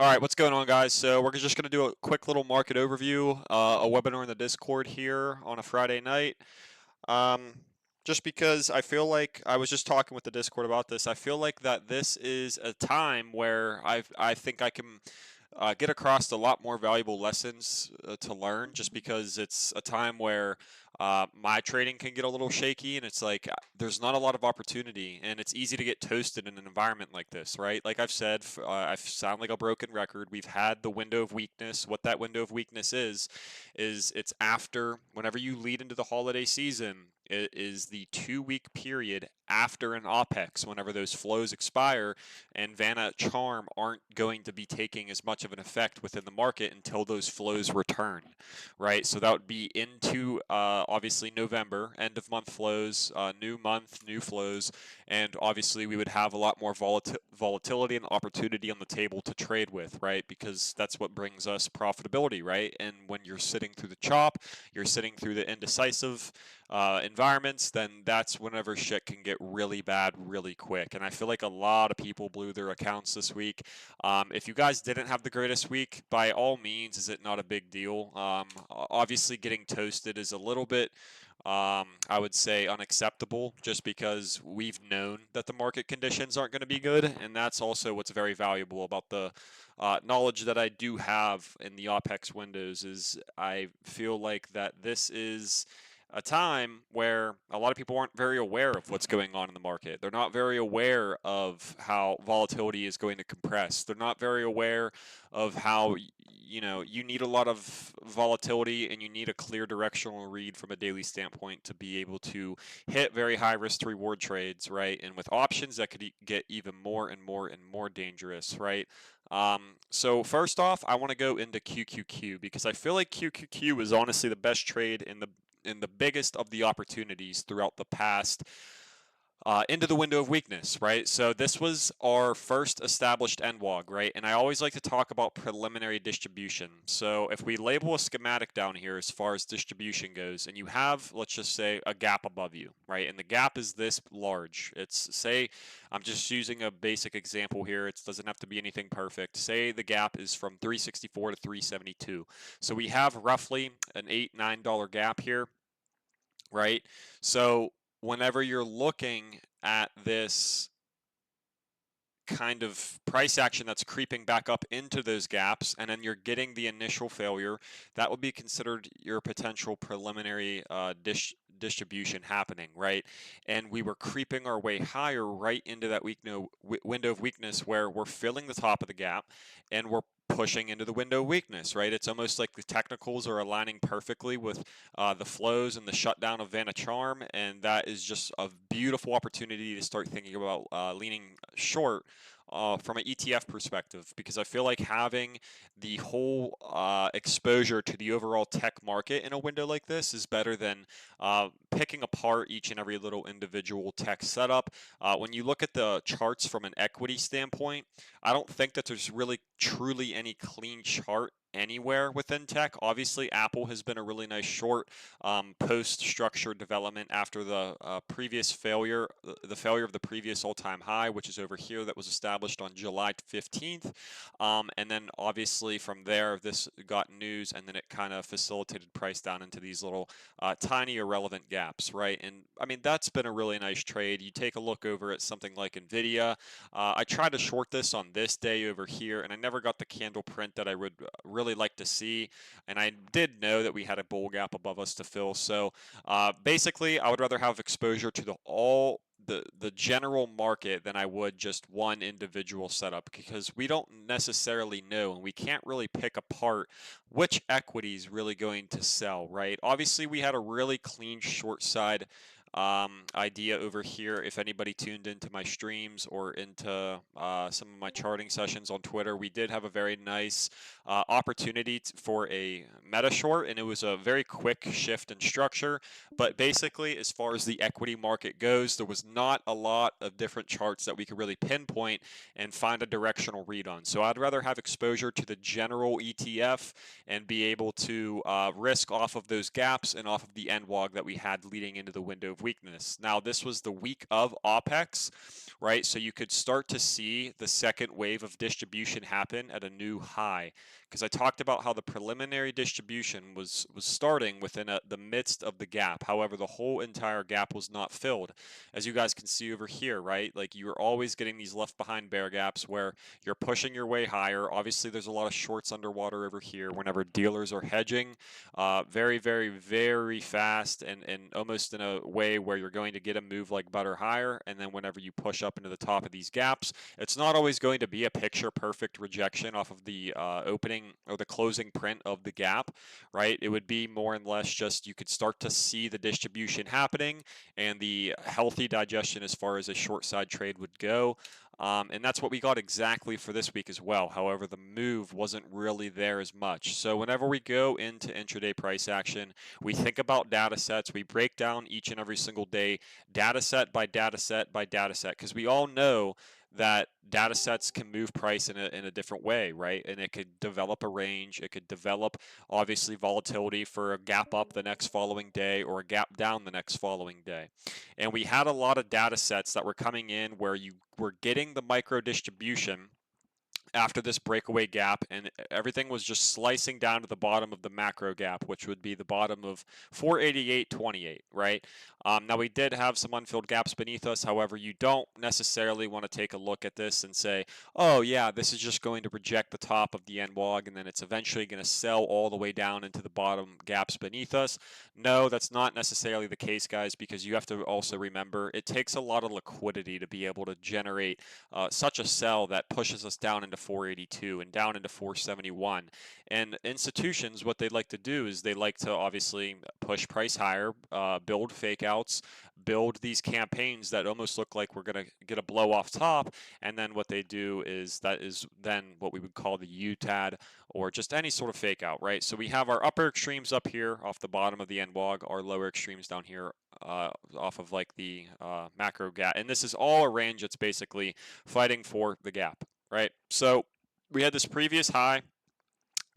All right, what's going on, guys? So we're just going to do a quick little market overview, a webinar in the Discord here on a Friday night. Um, just because I feel like I was just talking with the Discord about this, I feel like that this is a time where I think I can get across a lot more valuable lessons to learn, just because it's a time where my trading can get a little shaky, and it's like there's not a lot of opportunity, and it's easy to get toasted in an environment like this, right? Like I've said, I sound like a broken record. We've had the window of weakness. What that window of weakness is it's after whenever you lead into the holiday season. It is the 2 week period after an OPEX, whenever those flows expire, and Vanna Charm aren't going to be taking as much of an effect within the market until those flows return, right? So that would be into obviously November, end of month flows, new month, new flows, and obviously we would have a lot more volatility and opportunity on the table to trade with, right? Because that's what brings us profitability, right? And when you're sitting through the chop, you're sitting through the indecisive environments, then that's whenever shit can get really bad really quick. And I feel like a lot of people blew their accounts this week. If you guys didn't have the greatest week, by all means, is it not a big deal? Obviously, getting toasted is a little bit, I would say, unacceptable, just because we've known that the market conditions aren't going to be good. And that's also what's very valuable about the knowledge that I do have in the OPEX windows. Is I feel like that this is a time where a lot of people aren't very aware of what's going on in the market. They're not very aware of how volatility is going to compress. They're not very aware of how you need a lot of volatility, and you need a clear directional read from a daily standpoint to be able to hit very high risk to reward trades, right? And with options, that could get even more and more and more dangerous, right? So first off, I want to go into QQQ, because I feel like QQQ is honestly the best trade in the biggest of the opportunities throughout the past into the window of weakness, right? So this was our first established NWOG, right? And I always like to talk about preliminary distribution. So if we label a schematic down here as far as distribution goes, and you have, let's just say, a gap above you, right? And the gap is this large. It's, say, I'm just using a basic example here. It doesn't have to be anything perfect. Say the gap is from 364 to 372. So we have roughly an $8-9 gap here, right? So whenever you're looking at this kind of price action that's creeping back up into those gaps, and then you're getting the initial failure, that would be considered your potential preliminary distribution happening, right? And we were creeping our way higher right into that window of weakness, where we're filling the top of the gap and we're pushing into the window of weakness, right? It's almost like the technicals are aligning perfectly with the flows and the shutdown of Vanna Charm, and that is just a beautiful opportunity to start thinking about leaning short from an ETF perspective, because I feel like having the whole exposure to the overall tech market in a window like this is better than picking apart each and every little individual tech setup. When you look at the charts from an equity standpoint, I don't think that there's really truly any clean chart anywhere within tech. Obviously, Apple has been a really nice short post-structured development after the previous failure, the failure of the previous all-time high, which is over here, that was established on July 15th. And then obviously from there, this got news, and then it kind of facilitated price down into these little tiny irrelevant gaps, right? And I mean, that's been a really nice trade. You take a look over at something like NVIDIA. I tried to short this on this day over here, and I never got the candle print that I would really like to see. And I did know that we had a bull gap above us to fill. So basically, I would rather have exposure to the general market than I would just one individual setup, because we don't necessarily know, and we can't really pick apart which equity is really going to sell, right? Obviously, we had a really clean short side idea over here. If anybody tuned into my streams or into some of my charting sessions on Twitter, we did have a very nice opportunity for a meta short, and it was a very quick shift in structure. But basically, as far as the equity market goes, there was not a lot of different charts that we could really pinpoint and find a directional read on. So I'd rather have exposure to the general ETF and be able to risk off of those gaps and off of the NWOG that we had leading into the window of of weakness. Now, this was the week of OPEX, right? So you could start to see the second wave of distribution happen at a new high, because I talked about how the preliminary distribution was starting within the midst of the gap. However, the whole entire gap was not filled, as you guys can see over here, right? Like, you are always getting these left behind bear gaps where you're pushing your way higher. Obviously, there's a lot of shorts underwater over here whenever dealers are hedging very, very, very fast, and almost in a way where you're going to get a move like butter higher. And then whenever you push up into the top of these gaps, it's not always going to be a picture perfect rejection off of the opening or the closing print of the gap, right? It would be more and less just you could start to see the distribution happening and the healthy digestion as far as a short side trade would go. And that's what we got exactly for this week as well. However, the move wasn't really there as much. So whenever we go into intraday price action, we think about data sets. We break down each and every single day, data set by data set by data set, because we all know that data sets can move price in a different way, right? And it could develop a range. It could develop, obviously, volatility for a gap up the next following day or a gap down the next following day. And we had a lot of data sets that were coming in where you were getting the micro distribution after this breakaway gap, and everything was just slicing down to the bottom of the macro gap, which would be the bottom of 488.28, right? Now, we did have some unfilled gaps beneath us. However, you don't necessarily want to take a look at this and say, oh, yeah, this is just going to reject the top of the NWOG, and then it's eventually going to sell all the way down into the bottom gaps beneath us. No, that's not necessarily the case, guys, because you have to also remember it takes a lot of liquidity to be able to generate such a sell that pushes us down into 482 and down into 471. And institutions, what they like to do is they like to obviously push price higher, build fake outs, build these campaigns that almost look like we're going to get a blow off top. And then what they do is that is then what we would call the UTAD, or just any sort of fake out, right? So we have our upper extremes up here off the bottom of the NWOG, our lower extremes down here off of like the macro gap. And this is all a range that's basically fighting for the gap, right? So we had this previous high.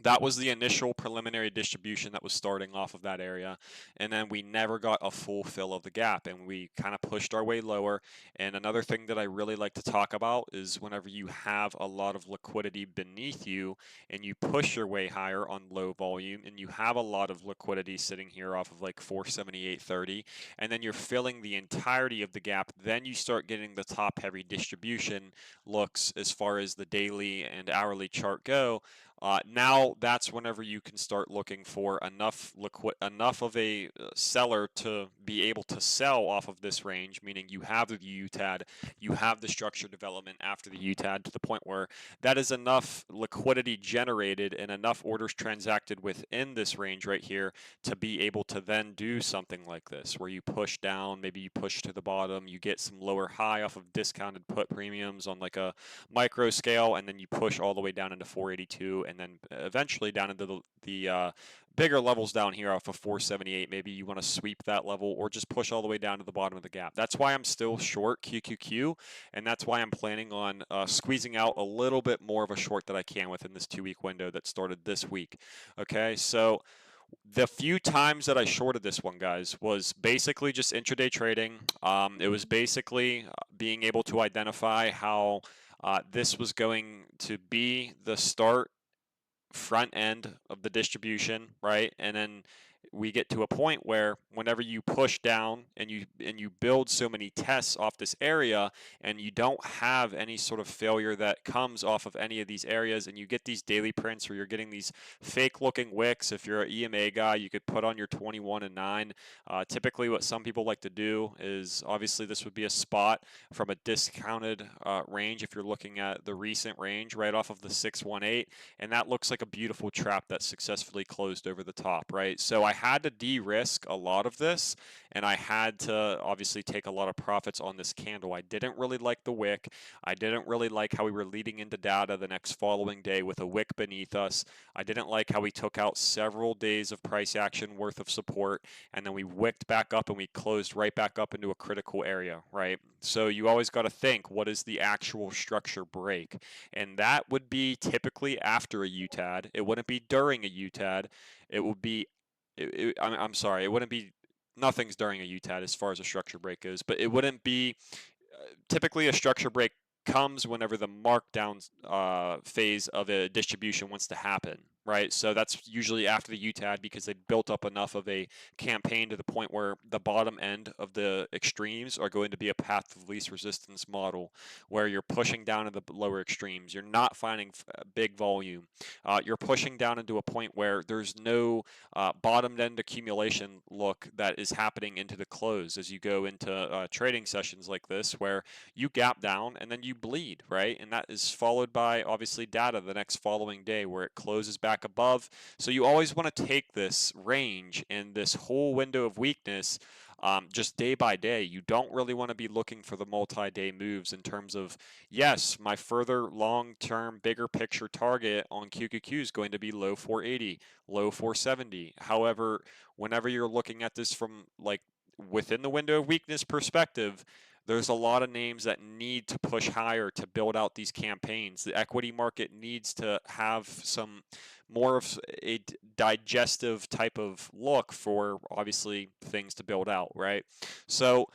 That was the initial preliminary distribution that was starting off of that area, and then we never got a full fill of the gap, and we kind of pushed our way lower. And another thing that I really like to talk about is whenever you have a lot of liquidity beneath you and you push your way higher on low volume, and you have a lot of liquidity sitting here off of like 478.30, and then you're filling the entirety of the gap, then you start getting the top heavy distribution looks as far as the daily and hourly chart go. Now that's whenever you can start looking for enough of a seller to be able to sell off of this range, meaning you have the UTAD, you have the structure development after the UTAD to the point where that is enough liquidity generated and enough orders transacted within this range right here to be able to then do something like this, where you push down, maybe you push to the bottom, you get some lower high off of discounted put premiums on like a micro scale, and then you push all the way down into 482, and then eventually down into the bigger levels down here off of 478. Maybe you want to sweep that level or just push all the way down to the bottom of the gap. That's why I'm still short QQQ, and that's why I'm planning on squeezing out a little bit more of a short that I can within this 2-week window that started this week. Okay, so the few times that I shorted this one, guys, was basically just intraday trading. It was basically being able to identify how this was going to be the start front end of the distribution, right? And then we get to a point where whenever you push down and you build so many tests off this area, and you don't have any sort of failure that comes off of any of these areas, and you get these daily prints where you're getting these fake looking wicks. If you're an EMA guy, you could put on your 21 and 9. Typically what some people like to do is, obviously this would be a spot from a discounted range if you're looking at the recent range right off of the 618, and that looks like a beautiful trap that successfully closed over the top, right? So I had to de-risk a lot of this, and I had to obviously take a lot of profits on this candle. I didn't really like the wick. I didn't really like how we were leading into data the next following day with a wick beneath us. I didn't like how we took out several days of price action worth of support, and then we wicked back up and we closed right back up into a critical area, right? So you always got to think, what is the actual structure break? And that would be typically after a UTAD. It wouldn't be during a UTAD. It would be I'm sorry, it wouldn't be nothing's during a UTAD as far as a structure break goes, but it wouldn't be typically a structure break comes whenever the markdown phase of a distribution wants to happen, right? So that's usually after the UTAD because they built up enough of a campaign to the point where the bottom end of the extremes are going to be a path of least resistance model where you're pushing down to the lower extremes. You're not finding big volume. You're pushing down into a point where there's no bottom end accumulation look that is happening into the close as you go into trading sessions like this where you gap down and then you bleed, right? And that is followed by obviously data the next following day where it closes back above. So you always want to take this range and this whole window of weakness just day by day. You don't really want to be looking for the multi-day moves in terms of, yes, my further long-term bigger picture target on QQQ is going to be low 480, low 470. However, whenever you're looking at this from like within the window of weakness perspective, there's a lot of names that need to push higher to build out these campaigns. The equity market needs to have some more of a digestive type of look for obviously things to build out, right? So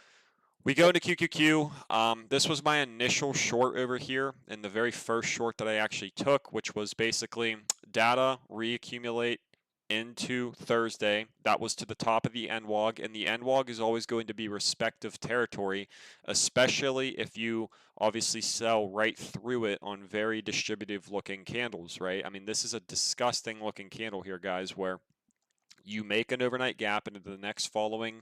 we go into QQQ. This was my initial short over here, and the very first short that I actually took, which was basically data reaccumulate into Thursday. That was to the top of the NWOG, and the NWOG is always going to be respective territory, especially if you obviously sell right through it on very distributive looking candles, right? I mean, this is a disgusting looking candle here, guys, where you make an overnight gap into the next following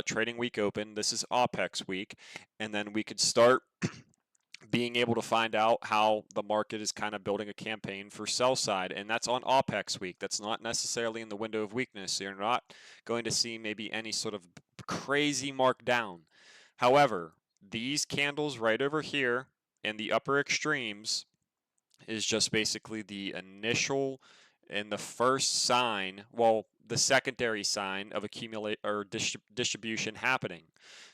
trading week open. This is OPEX week, and then we could start being able to find out how the market is kind of building a campaign for sell side, and that's on OPEX week. That's not necessarily in the window of weakness. So you're not going to see maybe any sort of crazy markdown. However, these candles right over here in the upper extremes is just basically the initial and the first sign, well, the secondary sign of accumulate or distribution happening.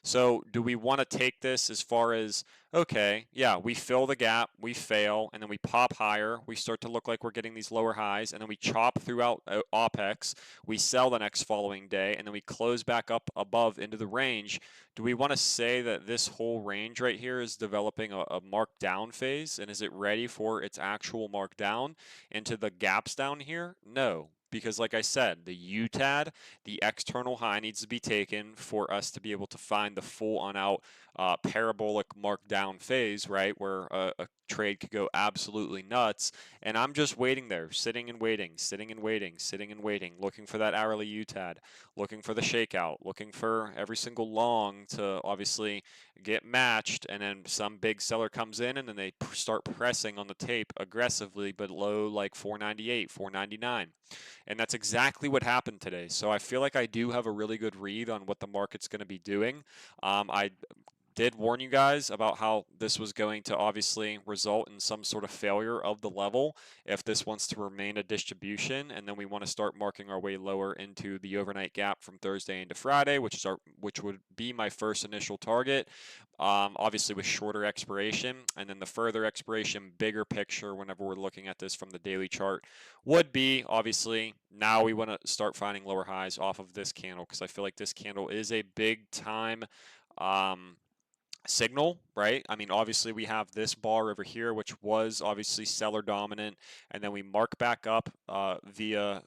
So, do we want to take this as far as okay, yeah, we fill the gap, we fail, and then we pop higher, we start to look like we're getting these lower highs, and then we chop throughout OPEX, we sell the next following day, and then we close back up above into the range. Do we want to say that this whole range right here is developing a markdown phase, and is it ready for its actual markdown into the gaps down here? No, because like I said, the UTAD, the external high needs to be taken for us to be able to find the full on out parabolic markdown phase, right, where a trade could go absolutely nuts. And I'm just waiting there, sitting and waiting, sitting and waiting, sitting and waiting, looking for that hourly UTAD, looking for the shakeout, looking for every single long to obviously get matched, and then some big seller comes in and then they start pressing on the tape aggressively but low like 498, 499. And that's exactly what happened today. So I feel like I do have a really good read on what the market's going to be doing. I did warn you guys about how this was going to obviously result in some sort of failure of the level if this wants to remain a distribution, and then we want to start marking our way lower into the overnight gap from Thursday into Friday, which would be my first initial target. Obviously with shorter expiration, and then the further expiration, bigger picture whenever we're looking at this from the daily chart would be obviously now we want to start finding lower highs off of this candle, because I feel like this candle is a big time signal, right? I mean, obviously we have this bar over here, which was obviously seller dominant, and then we mark back up via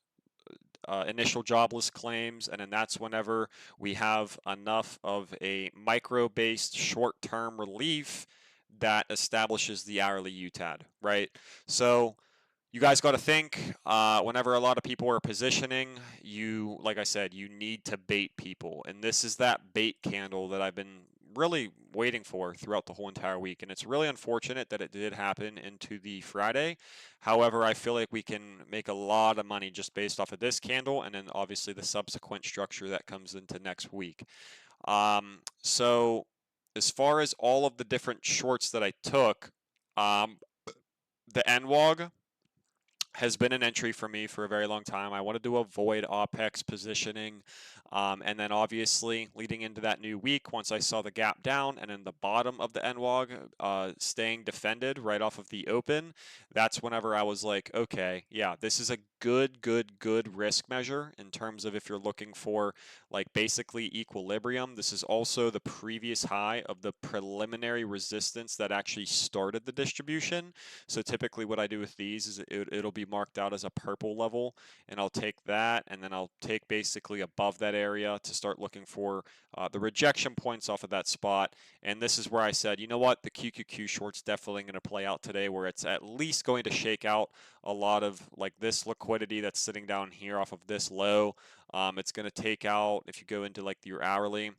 initial jobless claims, and then that's whenever we have enough of a micro-based short-term relief that establishes the hourly UTAD, right? So you guys got to think whenever a lot of people are positioning, you, like I said, you need to bait people. And this is that bait candle that I've been really waiting for throughout the whole entire week. And it's really unfortunate that it did happen into the Friday. However, I feel like we can make a lot of money just based off of this candle, and then obviously the subsequent structure that comes into next week. So as far as all of the different shorts that I took, the NWOG, has been an entry for me for a very long time. I wanted to avoid OPEX positioning. And then obviously leading into that new week, once I saw the gap down and in the bottom of the NWOG staying defended right off of the open, that's whenever I was like, okay, yeah, this is a good risk measure in terms of if you're looking for like basically equilibrium. This is also the previous high of the preliminary resistance that actually started the distribution. So typically what I do with these is it'll be marked out as a purple level, and I'll take that and then I'll take basically above that area to start looking for the rejection points off of that spot. And this is where I said, you know what, the QQQ short's definitely going to play out today, where it's at least going to shake out a lot of like this liquidity that's sitting down here off of this low. It's going to take out, if you go into like your hourly,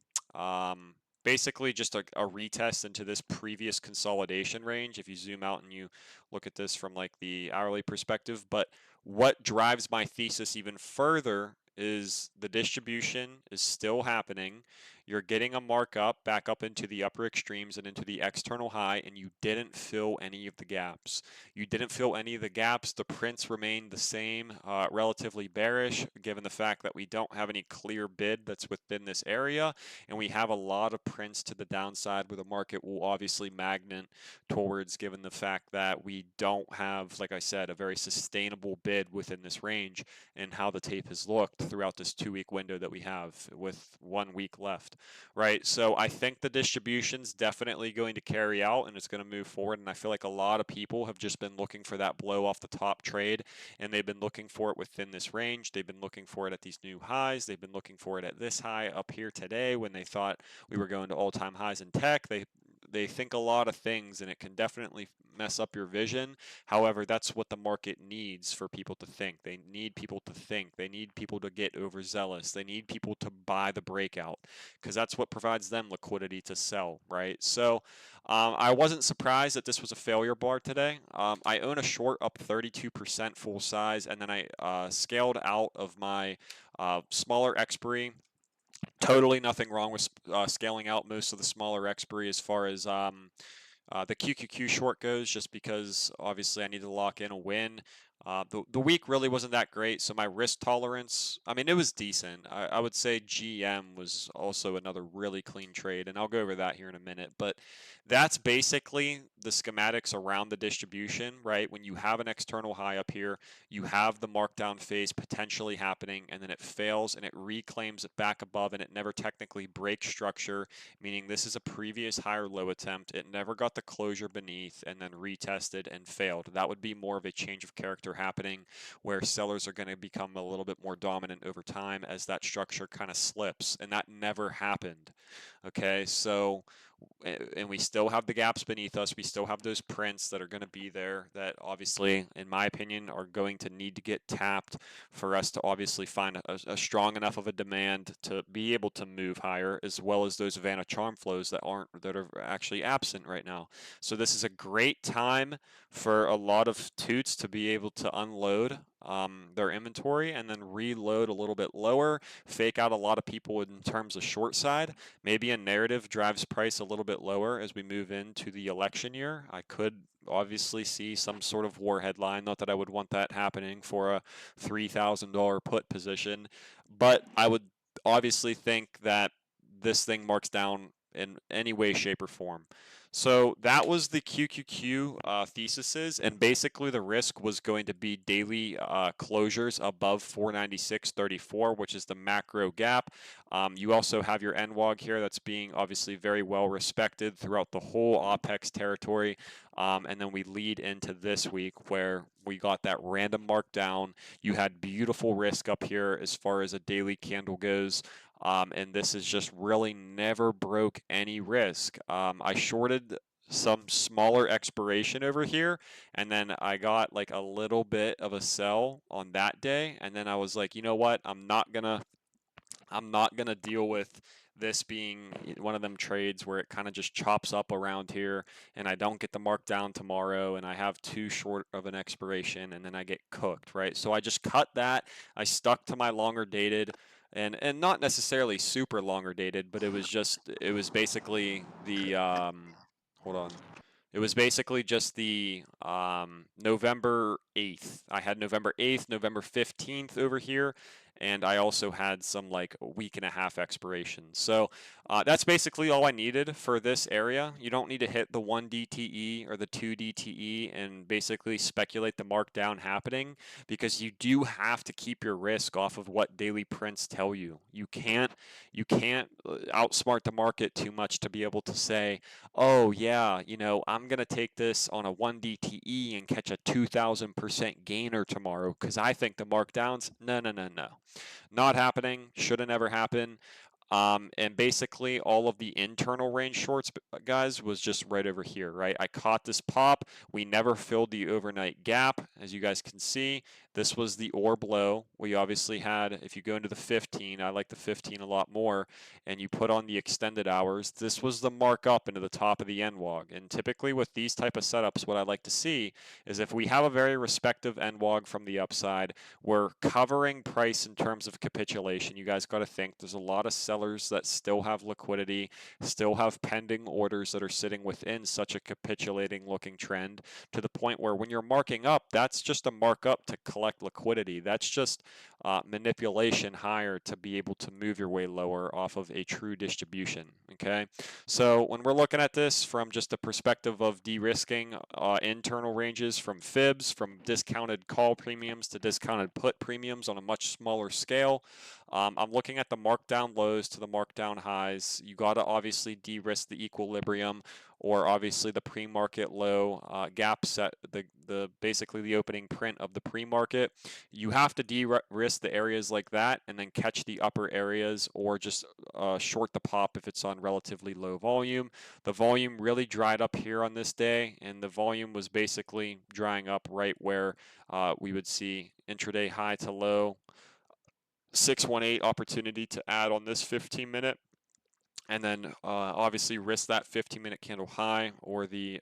basically just a retest into this previous consolidation range if you zoom out and you look at this from like the hourly perspective. But what drives my thesis even further is the distribution is still happening. You're getting a markup back up into the upper extremes and into the external high, and you didn't fill any of the gaps. You didn't fill any of the gaps. The prints remain the same, relatively bearish, given the fact that we don't have any clear bid that's within this area, and we have a lot of prints to the downside where the market will obviously magnet towards, given the fact that we don't have, like I said, a very sustainable bid within this range and how the tape has looked throughout this 2-week window that we have with 1 week left, right? So I think the distribution's definitely going to carry out and it's going to move forward. And I feel like a lot of people have just been looking for that blow off the top trade, and they've been looking for it within this range. They've been looking for it at these new highs. They've been looking for it at this high up here today when they thought we were going to all-time highs in tech. They think a lot of things, and it can definitely mess up your vision. However, that's what the market needs for people to think. They need people to think. They need people to get overzealous. They need people to buy the breakout because that's what provides them liquidity to sell, right? So I wasn't surprised that this was a failure bar today. I own a short up 32% full size, and then I scaled out of my smaller expiry. Totally nothing wrong with scaling out most of the smaller expiry as far as the QQQ short goes, just because obviously I need to lock in a win. The week really wasn't that great, so my risk tolerance, I mean, it was decent. I would say GM was also another really clean trade, and I'll go over that here in a minute. But that's basically the schematics around the distribution, right? When you have an external high up here, you have the markdown phase potentially happening, and then it fails and it reclaims it back above, and it never technically breaks structure, meaning this is a previous higher low attempt. It never got the closure beneath and then retested and failed. That would be more of a change of character happening, where sellers are going to become a little bit more dominant over time as that structure kind of slips, and that never happened. Okay, so and we still have the gaps beneath us. We still have those prints that are going to be there that obviously, in my opinion, are going to need to get tapped for us to obviously find a strong enough of a demand to be able to move higher, as well as those Vanna charm flows that are actually absent right now. So this is a great time for a lot of toots to be able to unload their inventory and then reload a little bit lower, fake out a lot of people in terms of short side. Maybe a narrative drives price a little bit lower as we move into the election year. I could obviously see some sort of war headline, not that I would want that happening for a $3,000 put position, but I would obviously think that this thing marks down in any way, shape, or form. So that was the QQQ theses, and basically the risk was going to be daily closures above 496.34, which is the macro gap. You also have your NWOG here that's being obviously very well respected throughout the whole OPEX territory. And then we lead into this week where we got that random markdown. You had beautiful risk up here as far as a daily candle goes. And this is just really never broke any risk. I shorted some smaller expiration over here, and then I got like a little bit of a sell on that day, and then I was like, you know what, I'm not gonna deal with this being one of them trades where it kind of just chops up around here and I don't get the markdown tomorrow and I have too short of an expiration and then I get cooked, right? So I just cut that. I stuck to my longer dated and not necessarily super longer dated, but it was basically the hold on. It was basically just the November 8th. I had November 8th, November 15th over here, and I also had some like a week and a half expiration. So that's basically all I needed for this area. You don't need to hit the 1 DTE or the 2 DTE and basically speculate the markdown happening, because you do have to keep your risk off of what daily prints tell you. You can't outsmart the market too much to be able to say, oh yeah, I'm gonna take this on a 1 DTE and catch a 2,000% gainer tomorrow because I think the markdowns. No, no, no, no, not happening. Should have never happened. And basically all of the internal range shorts, guys, was just right over here, right? I caught this pop. We never filled the overnight gap, as you guys can see. This was the orb low. We obviously had, if you go into the 15, I like the 15 a lot more, and you put on the extended hours, this was the mark up into the top of the NWOG. And typically with these type of setups, what I like to see is if we have a very respective NWOG from the upside, we're covering price in terms of capitulation. You guys got to think there's a lot of sellers that still have liquidity, still have pending orders that are sitting within such a capitulating looking trend, to the point where when you're marking up, that's just a markup to collect liquidity. That's just manipulation higher to be able to move your way lower off of a true distribution. Okay, so when we're looking at this from just the perspective of de-risking internal ranges from fibs, from discounted call premiums to discounted put premiums on a much smaller scale, I'm looking at the markdown lows to the markdown highs. You got to obviously de-risk the equilibrium, or obviously the pre-market low gap set, the basically the opening print of the pre-market. You have to de-risk the areas like that and then catch the upper areas, or just short the pop if it's on relatively low volume. The volume really dried up here on this day, and the volume was basically drying up right where we would see intraday high to low 618 opportunity to add on this 15-minute, and then obviously risk that 15-minute candle high or the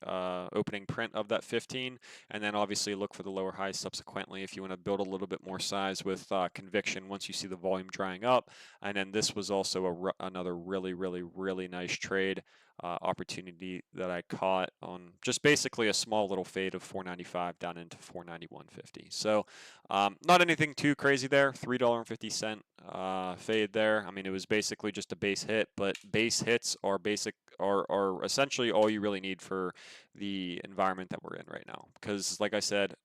opening print of that 15, and then obviously look for the lower highs subsequently if you want to build a little bit more size with conviction once you see the volume drying up. And then this was also another really, really, really nice trade opportunity that I caught on just basically a small little fade of 495 down into 491.50. So not anything too crazy there. $3.50 fade there. I mean, it was basically just a base hit, but base hits are are essentially all you really need for the environment that we're in right now. Because like I said,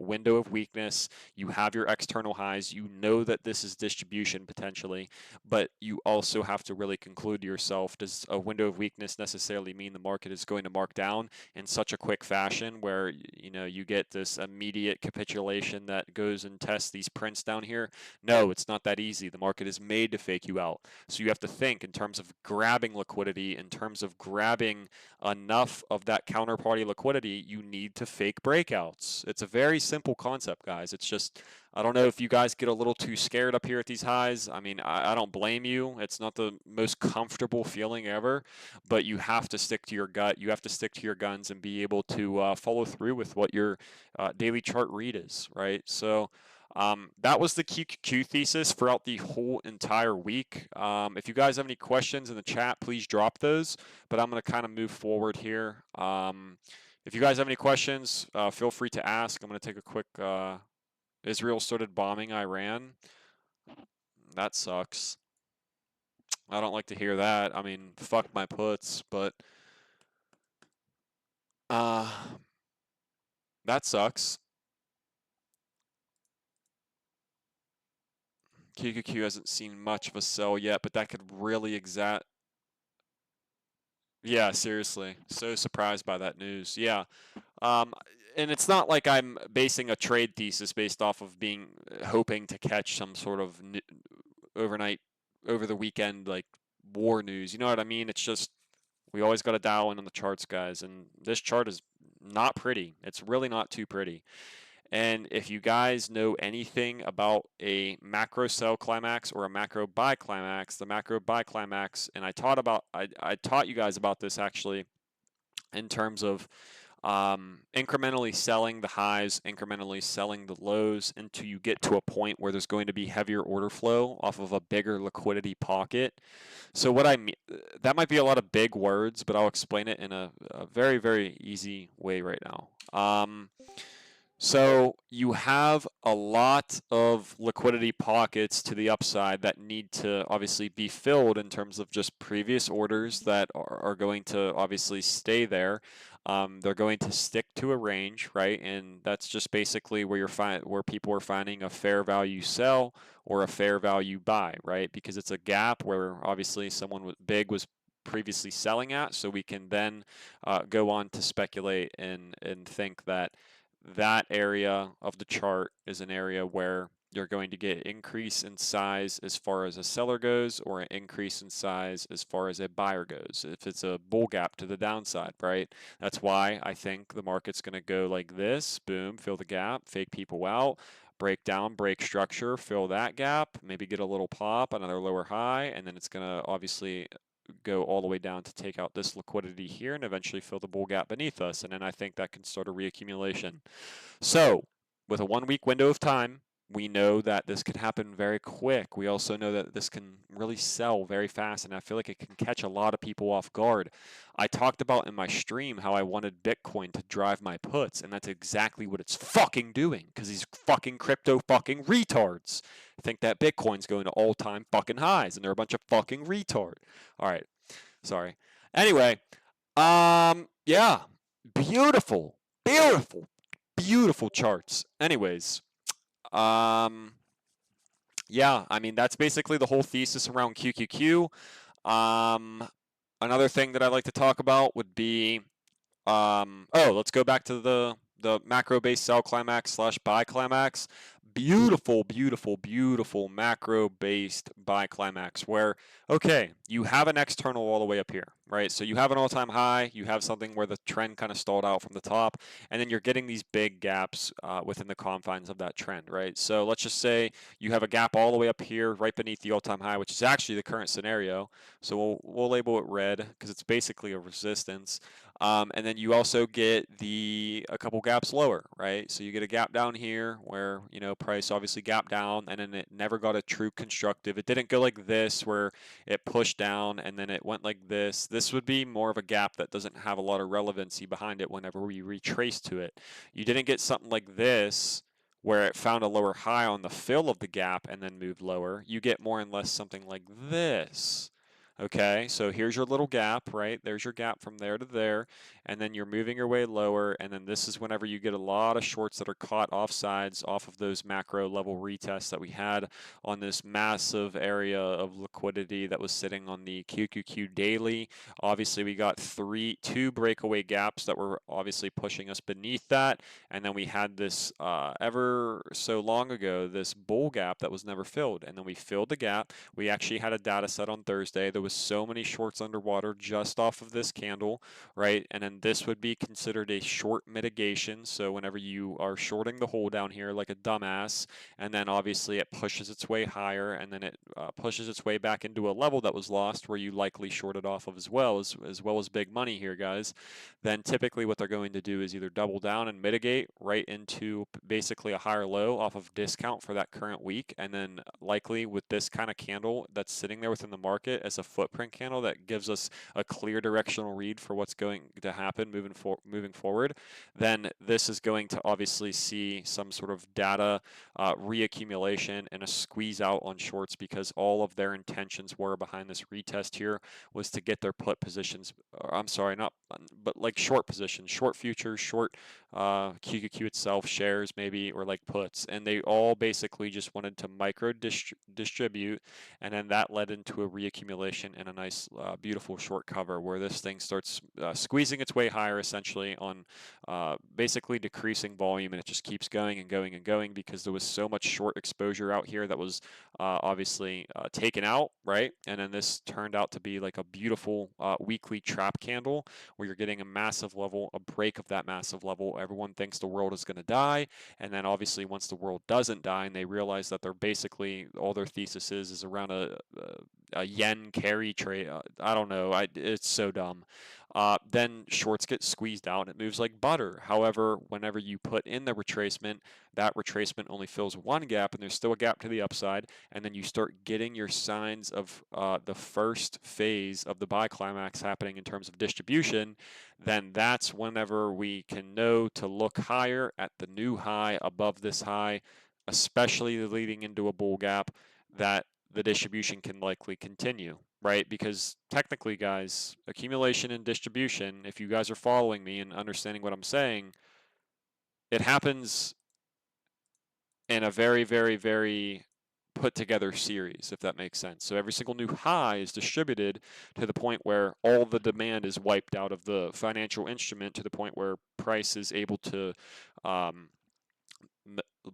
window of weakness, you have your external highs, you know that this is distribution potentially, but you also have to really conclude to yourself, does a window of weakness necessarily mean the market is going to mark down in such a quick fashion where you get this immediate capitulation that goes and tests these prints down here? No, it's not that easy. The market is made to fake you out. So you have to think in terms of grabbing liquidity, in terms of grabbing enough of that counterparty liquidity. You need to fake breakouts. It's a very simple concept, guys. It's just, I don't know if you guys get a little too scared up here at these highs. I mean, I don't blame you. It's not the most comfortable feeling ever, but you have to stick to your gut. You have to stick to your guns and be able to follow through with what your daily chart read is, right? So that was the QQQ thesis throughout the whole entire week. If you guys have any questions in the chat, please drop those, but I'm going to kind of move forward here. If you guys have any questions, feel free to ask. I'm going to take a quick, Israel started bombing Iran. That sucks. I don't like to hear that. I mean, fuck my puts, but that sucks. QQQ hasn't seen much of a sell yet, but that could really Yeah, seriously. So surprised by that news. Yeah. Um, and it's not like I'm basing a trade thesis based off of hoping to catch some sort of overnight, over the weekend, like war news. You know what I mean? It's just, we always got to dial in on the charts, guys. And this chart is not pretty. It's really not too pretty. And if you guys know anything about a macro sell climax or a macro buy climax, the macro buy climax, and I taught you guys about this actually in terms of incrementally selling the highs, incrementally selling the lows until you get to a point where there's going to be heavier order flow off of a bigger liquidity pocket. So what I mean, that might be a lot of big words, but I'll explain it in a very, very easy way right now. So you have a lot of liquidity pockets to the upside that need to obviously be filled in terms of just previous orders that are going to obviously stay there. They're going to stick to a range, right? And that's just basically where where people are finding a fair value sell or a fair value buy, right? Because it's a gap where obviously someone big was previously selling at, so we can then go on to speculate and think that that area of the chart is an area where you're going to get increase in size as far as a seller goes, or an increase in size as far as a buyer goes. If it's a bull gap to the downside, right? That's why I think the market's going to go like this, boom, fill the gap, fake people out, break down, break structure, fill that gap, maybe get a little pop, another lower high, and then it's going to obviously go all the way down to take out this liquidity here and eventually fill the bull gap beneath us. And then I think that can start a reaccumulation. So, with a 1 week window of time, we know that this can happen very quick. We also know that this can really sell very fast, and I feel like it can catch a lot of people off guard. I talked about in my stream how I wanted Bitcoin to drive my puts, and that's exactly what it's fucking doing, because these fucking crypto fucking retards think that Bitcoin's going to all-time fucking highs, and they're a bunch of fucking retard. All right, sorry. Anyway, yeah, beautiful, beautiful, beautiful charts. Anyways, um, yeah, I mean, that's basically the whole thesis around QQQ. Another thing that I'd like to talk about would be, oh, let's go back to the macro-based sell climax slash buy climax. Beautiful, beautiful, beautiful macro-based buy climax where, okay, you have an external all the way up here, right? So you have an all-time high, you have something where the trend kind of stalled out from the top, and then you're getting these big gaps within the confines of that trend, right? So let's just say you have a gap all the way up here, right beneath the all-time high, which is actually the current scenario. So we'll label it red because it's basically a resistance. And then you also get a couple gaps lower, right? So you get a gap down here where, price obviously gapped down, and then it never got a true constructive. It didn't go like this where it pushed down and then it went like this. This would be more of a gap that doesn't have a lot of relevancy behind it whenever we retrace to it. You didn't get something like this where it found a lower high on the fill of the gap and then moved lower. You get more and less something like this. Okay, so here's your little gap, right? There's your gap from there to there, and then you're moving your way lower, and then this is whenever you get a lot of shorts that are caught offsides off of those macro level retests that we had on this massive area of liquidity that was sitting on the QQQ daily. Obviously, we got two breakaway gaps that were obviously pushing us beneath that, and then we had this ever so long ago, this bull gap that was never filled, and then we filled the gap. We actually had a data set on Thursday. There was so many shorts underwater just off of this candle, right? And then this would be considered a short mitigation. So whenever you are shorting the hole down here like a dumbass, and then obviously it pushes its way higher, and then it pushes its way back into a level that was lost where you likely shorted off of as well as big money here, guys, then typically what they're going to do is either double down and mitigate right into basically a higher low off of discount for that current week, and then likely with this kind of candle that's sitting there within the market as a footprint candle that gives us a clear directional read for what's going to happen moving forward, then this is going to obviously see some sort of data reaccumulation and a squeeze out on shorts, because all of their intentions were behind this retest here was to get their put positions, I'm sorry, not, but like short positions, short futures, short QQQ itself, shares maybe, or like puts, and they all basically just wanted to micro distribute, and then that led into a reaccumulation and a nice beautiful short cover where this thing starts squeezing its way higher essentially on basically decreasing volume, and it just keeps going and going and going because there was so much short exposure out here that was obviously taken out, right? And then this turned out to be like a beautiful weekly trap candle where you're getting a massive level, a break of that massive level. Everyone thinks the world is going to die, and then obviously once the world doesn't die and they realize that they're basically all their thesis is around a a yen carry trade. I don't know. It's so dumb. Then shorts get squeezed out and it moves like butter. However, whenever you put in the retracement, that retracement only fills one gap and there's still a gap to the upside. And then you start getting your signs of the first phase of the buy climax happening in terms of distribution. Then that's whenever we can know to look higher at the new high above this high, especially leading into a bull gap, that the distribution can likely continue, right? Because technically, guys, accumulation and distribution, if you guys are following me and understanding what I'm saying, it happens in a very, very, very put together series, if that makes sense. So every single new high is distributed to the point where all the demand is wiped out of the financial instrument to the point where price is able to um,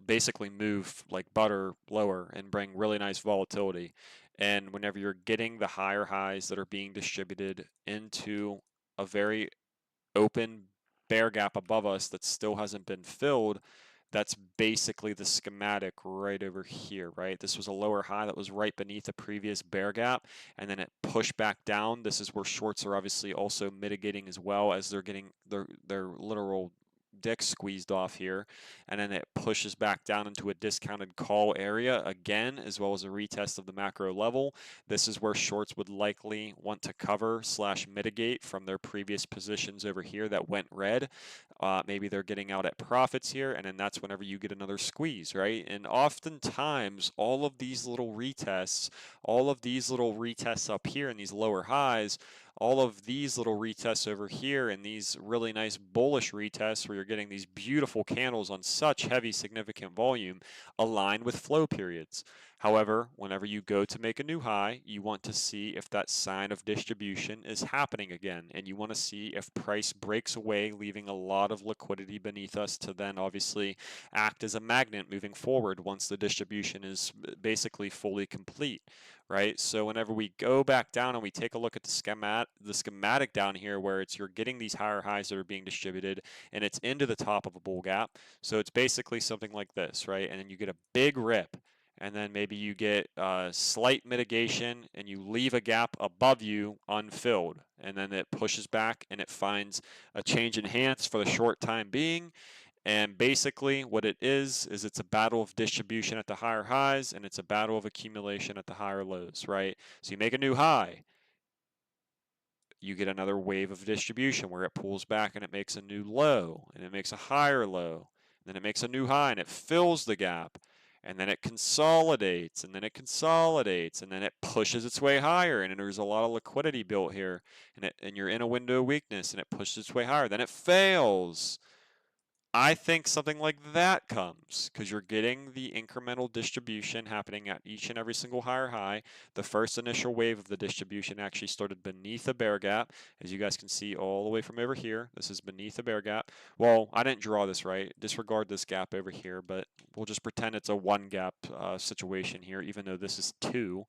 basically move like butter lower and bring really nice volatility. And whenever you're getting the higher highs that are being distributed into a very open bear gap above us that still hasn't been filled, that's basically the schematic right over here, right? This was a lower high that was right beneath a previous bear gap, and then it pushed back down. This is where shorts are obviously also mitigating as well, as they're getting their literal dick squeezed off here, and then it pushes back down into a discounted call area again, as well as a retest of the macro level. This is where shorts would likely want to cover slash mitigate from their previous positions over here that went red. Maybe they're getting out at profits here, and then that's whenever you get another squeeze, right? And oftentimes, all of these little retests, up here in these lower highs, all of these little retests over here and these really nice bullish retests where you're getting these beautiful candles on such heavy significant volume align with flow periods. However, whenever you go to make a new high, you want to see if that sign of distribution is happening again, and you want to see if price breaks away, leaving a lot of liquidity beneath us to then obviously act as a magnet moving forward once the distribution is basically fully complete, right? So whenever we go back down and we take a look at the schematic down here where you're getting these higher highs that are being distributed and it's into the top of a bull gap. So it's basically something like this, right? And then you get a big rip, and then maybe you get slight mitigation and you leave a gap above you unfilled, and then it pushes back and it finds a change in hands for the short time being. And basically what it is it's a battle of distribution at the higher highs and it's a battle of accumulation at the higher lows, right? So you make a new high, you get another wave of distribution where it pulls back and it makes a new low and it makes a higher low. Then it makes a new high and it fills the gap. And then it consolidates and then it consolidates and then it pushes its way higher. And there's a lot of liquidity built here. And you're in a window of weakness and it pushes its way higher. Then it fails. I think something like that comes because you're getting the incremental distribution happening at each and every single higher high. The first initial wave of the distribution actually started beneath a bear gap, as you guys can see all the way from over here. This is beneath a bear gap. Well, I didn't draw this right. Disregard this gap over here, but we'll just pretend it's a one gap situation here, even though this is two.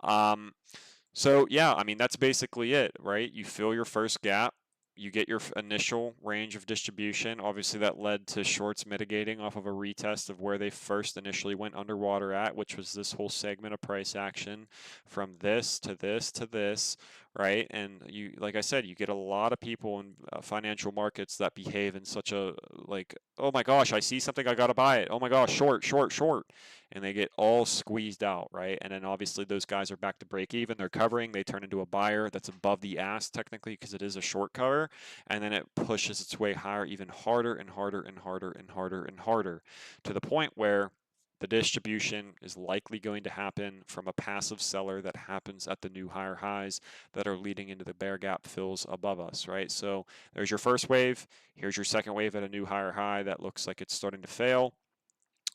So yeah, I mean, that's basically it, right? You fill your first gap, you get your initial range of distribution. Obviously, that led to shorts mitigating off of a retest of where they first initially went underwater at, which was this whole segment of price action from this to this to this, right? And you, like I said, you get a lot of people in financial markets that behave in such a like, oh my gosh, I see something, I gotta buy it. Oh my gosh, short, short, short, and they get all squeezed out, right? And then obviously those guys are back to break even. They're covering, they turn into a buyer that's above the ask technically because it is a short cover, and then it pushes its way higher even harder and harder and harder and harder and harder to the point where the distribution is likely going to happen from a passive seller that happens at the new higher highs that are leading into the bear gap fills above us, right? So there's your first wave. Here's your second wave at a new higher high that looks like it's starting to fail.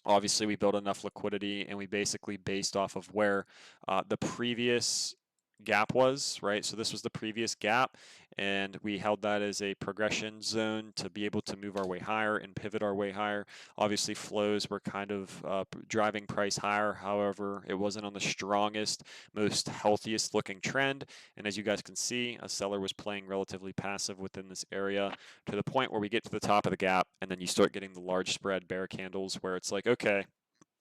Obviously, we built enough liquidity and we basically based off of where the previous gap was, right? So this was the previous gap, and we held that as a progression zone to be able to move our way higher and pivot our way higher. Obviously, flows were kind of driving price higher. However, it wasn't on the strongest, most healthiest looking trend. And as you guys can see, a seller was playing relatively passive within this area to the point where we get to the top of the gap, and then you start getting the large spread bear candles where it's like, okay,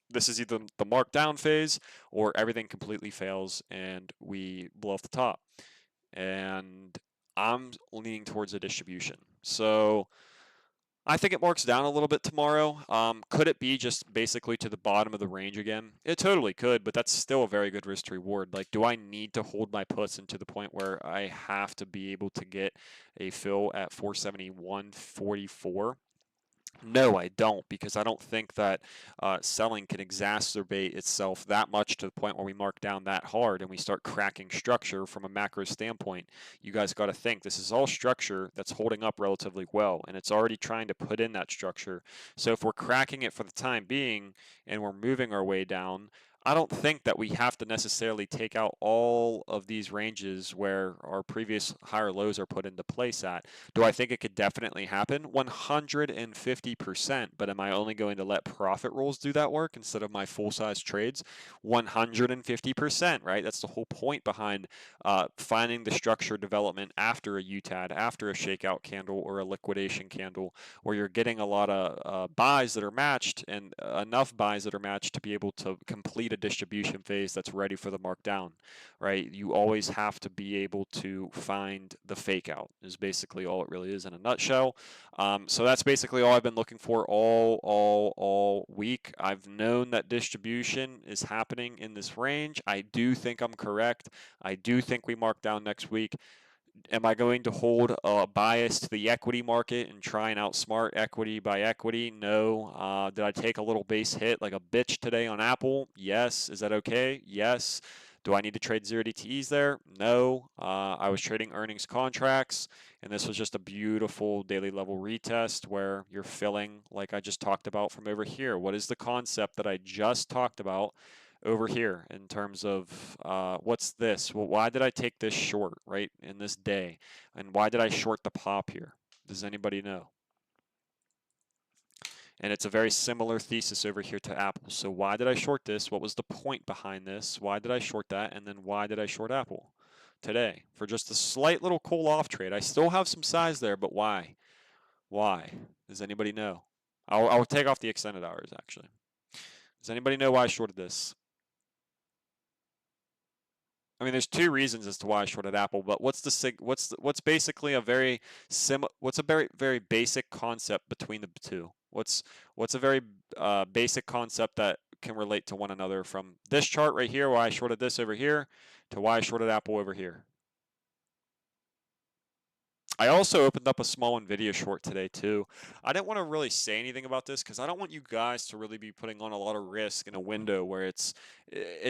this is either the markdown phase or everything completely fails and we blow off the top. And I'm leaning towards a distribution. So I think it marks down a little bit tomorrow. Could it be just basically to the bottom of the range again? It totally could, but that's still a very good risk to reward. Like, do I need to hold my puts into the point where I have to be able to get a fill at 471.44? No, I don't, because I don't think that selling can exacerbate itself that much to the point where we mark down that hard and we start cracking structure from a macro standpoint. You guys got to think this is all structure that's holding up relatively well, and it's already trying to put in that structure. So if we're cracking it for the time being and we're moving our way down, I don't think that we have to necessarily take out all of these ranges where our previous higher lows are put into place at. Do I think it could definitely happen? 150%, but am I only going to let profit rules do that work instead of my full-size trades? 150%, right? That's the whole point behind finding the structure development after a UTAD, after a shakeout candle or a liquidation candle, where you're getting a lot of buys that are matched and enough buys that are matched to be able to complete a distribution phase that's ready for the markdown, right? You always have to be able to find the fake out is basically all it really is in a nutshell. So that's basically all I've been looking for all week. I've known that distribution is happening in this range. I do think I'm correct. I do think we mark down next week. Am I going to hold a bias to the equity market and try and outsmart equity by equity? No. Did I take a little base hit like a bitch today on Apple? Yes. Is that okay? Yes. Do I need to trade 0 DTEs there? No. I was trading earnings contracts, and this was just a beautiful daily level retest where you're filling, like I just talked about from over here. What is the concept that I just talked about over here in terms of what's this? Well, why did I take this short, right, in this day? And why did I short the pop here? Does anybody know? And it's a very similar thesis over here to Apple. So why did I short this? What was the point behind this? Why did I short that? And then why did I short Apple today? For just a slight little cool off trade. I still have some size there, but why? Why? Does anybody know? I'll take off the extended hours, actually. Does anybody know why I shorted this? I mean, there's two reasons as to why I shorted Apple, but what's basically a very what's a very basic concept between the two? What's a very basic concept that can relate to one another from this chart right here, why I shorted this over here, to why I shorted Apple over here? I also opened up a small NVIDIA short today too. I didn't want to really say anything about this because I don't want you guys to really be putting on a lot of risk in a window where it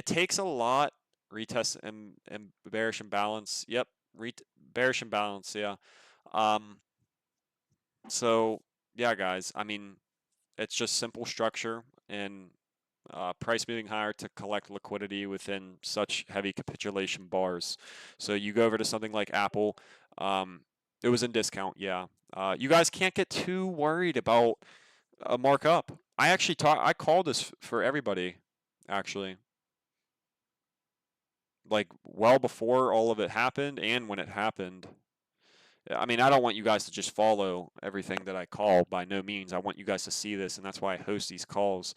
takes a lot retest and bearish imbalance. Yep, bearish imbalance. Yeah. Um. So yeah, guys. I mean, it's just simple structure and price moving higher to collect liquidity within such heavy capitulation bars. So you go over to something like Apple. It was in discount, yeah. You guys can't get too worried about a markup. I called this for everybody, actually. Like well before all of it happened and when it happened. I mean, I don't want you guys to just follow everything that I call by no means. I want you guys to see this, and that's why I host these calls.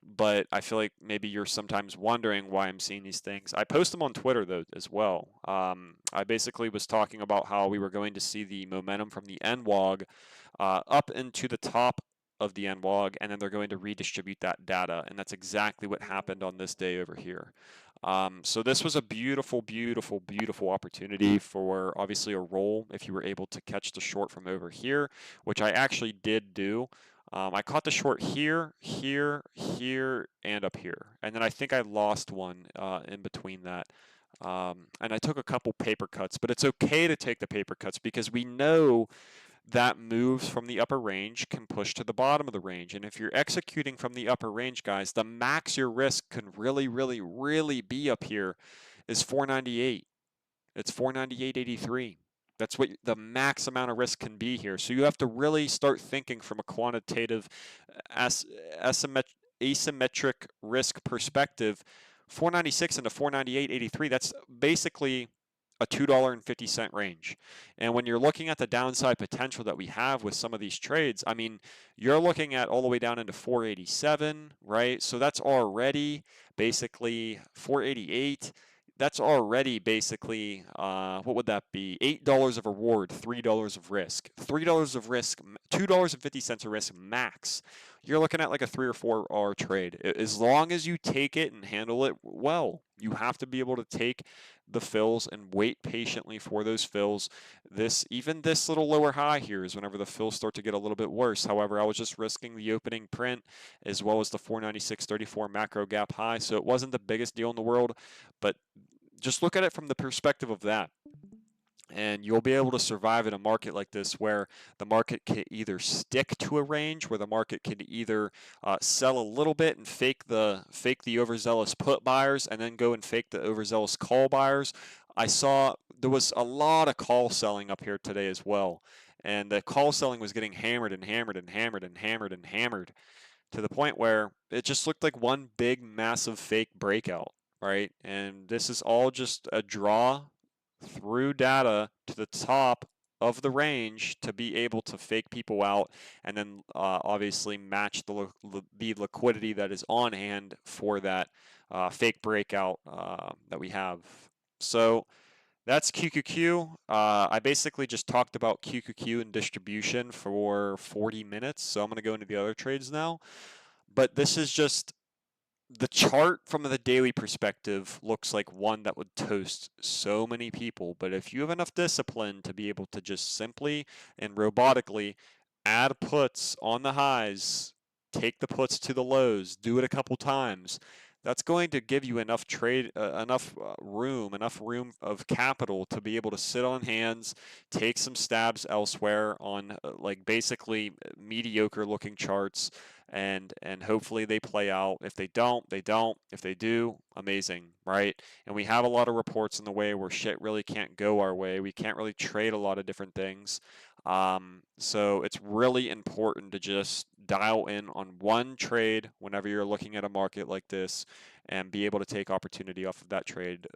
But I feel like maybe you're sometimes wondering why I'm seeing these things. I post them on Twitter though as well. I basically was talking about how we were going to see the momentum from the NWOG up into the top of the NWOG, and then they're going to redistribute that data, and that's exactly what happened on this day over here. So this was a beautiful, beautiful, beautiful opportunity for obviously a roll if you were able to catch the short from over here, which I actually did do. I caught the short here, here, here, and up here. And then I think I lost one in between that. And I took a couple paper cuts, but it's okay to take the paper cuts because we know that moves from the upper range can push to the bottom of the range. And if you're executing from the upper range, guys, the max your risk can really, really, really be up here is 498. It's 498.83. That's what the max amount of risk can be here. So you have to really start thinking from a quantitative asymmetric risk perspective. 496 into 498.83, that's basically a $2.50 range. And when you're looking at the downside potential that we have with some of these trades, I mean, you're looking at all the way down into 487, right? So that's already basically 488. That's already basically, what would that be? $8 of reward, $3 of risk. $3 of risk, $2.50 of risk max. You're looking at like a 3 or 4 hour trade. As long as you take it and handle it well, you have to be able to take the fills and wait patiently for those fills. Even this little lower high here is whenever the fills start to get a little bit worse. However, I was just risking the opening print as well as the 496.34 macro gap high, so it wasn't the biggest deal in the world, but just look at it from the perspective of that. And you'll be able to survive in a market like this where the market can either stick to a range, where the market can either sell a little bit and fake the overzealous put buyers and then go and fake the overzealous call buyers. I saw there was a lot of call selling up here today as well. And the call selling was getting hammered and hammered and hammered and hammered and hammered to the point where it just looked like one big massive fake breakout, right? And this is all just a draw through data to the top of the range to be able to fake people out and then obviously match the liquidity that is on hand for that fake breakout that we have. So that's QQQ. I basically just talked about QQQ and distribution for 40 minutes, so I'm going to go into the other trades now. But this is just the chart from the daily perspective looks like one that would toast so many people. But if you have enough discipline to be able to just simply and robotically add puts on the highs, take the puts to the lows, do it a couple times, that's going to give you enough room of capital to be able to sit on hands, take some stabs elsewhere on like basically mediocre looking charts, and hopefully they play out. If they don't, they don't. If they do, amazing, right? And we have a lot of reports in the way where shit really can't go our way. We can't really trade a lot of different things. So it's really important to just dial in on one trade whenever you're looking at a market like this and be able to take opportunity off of that trade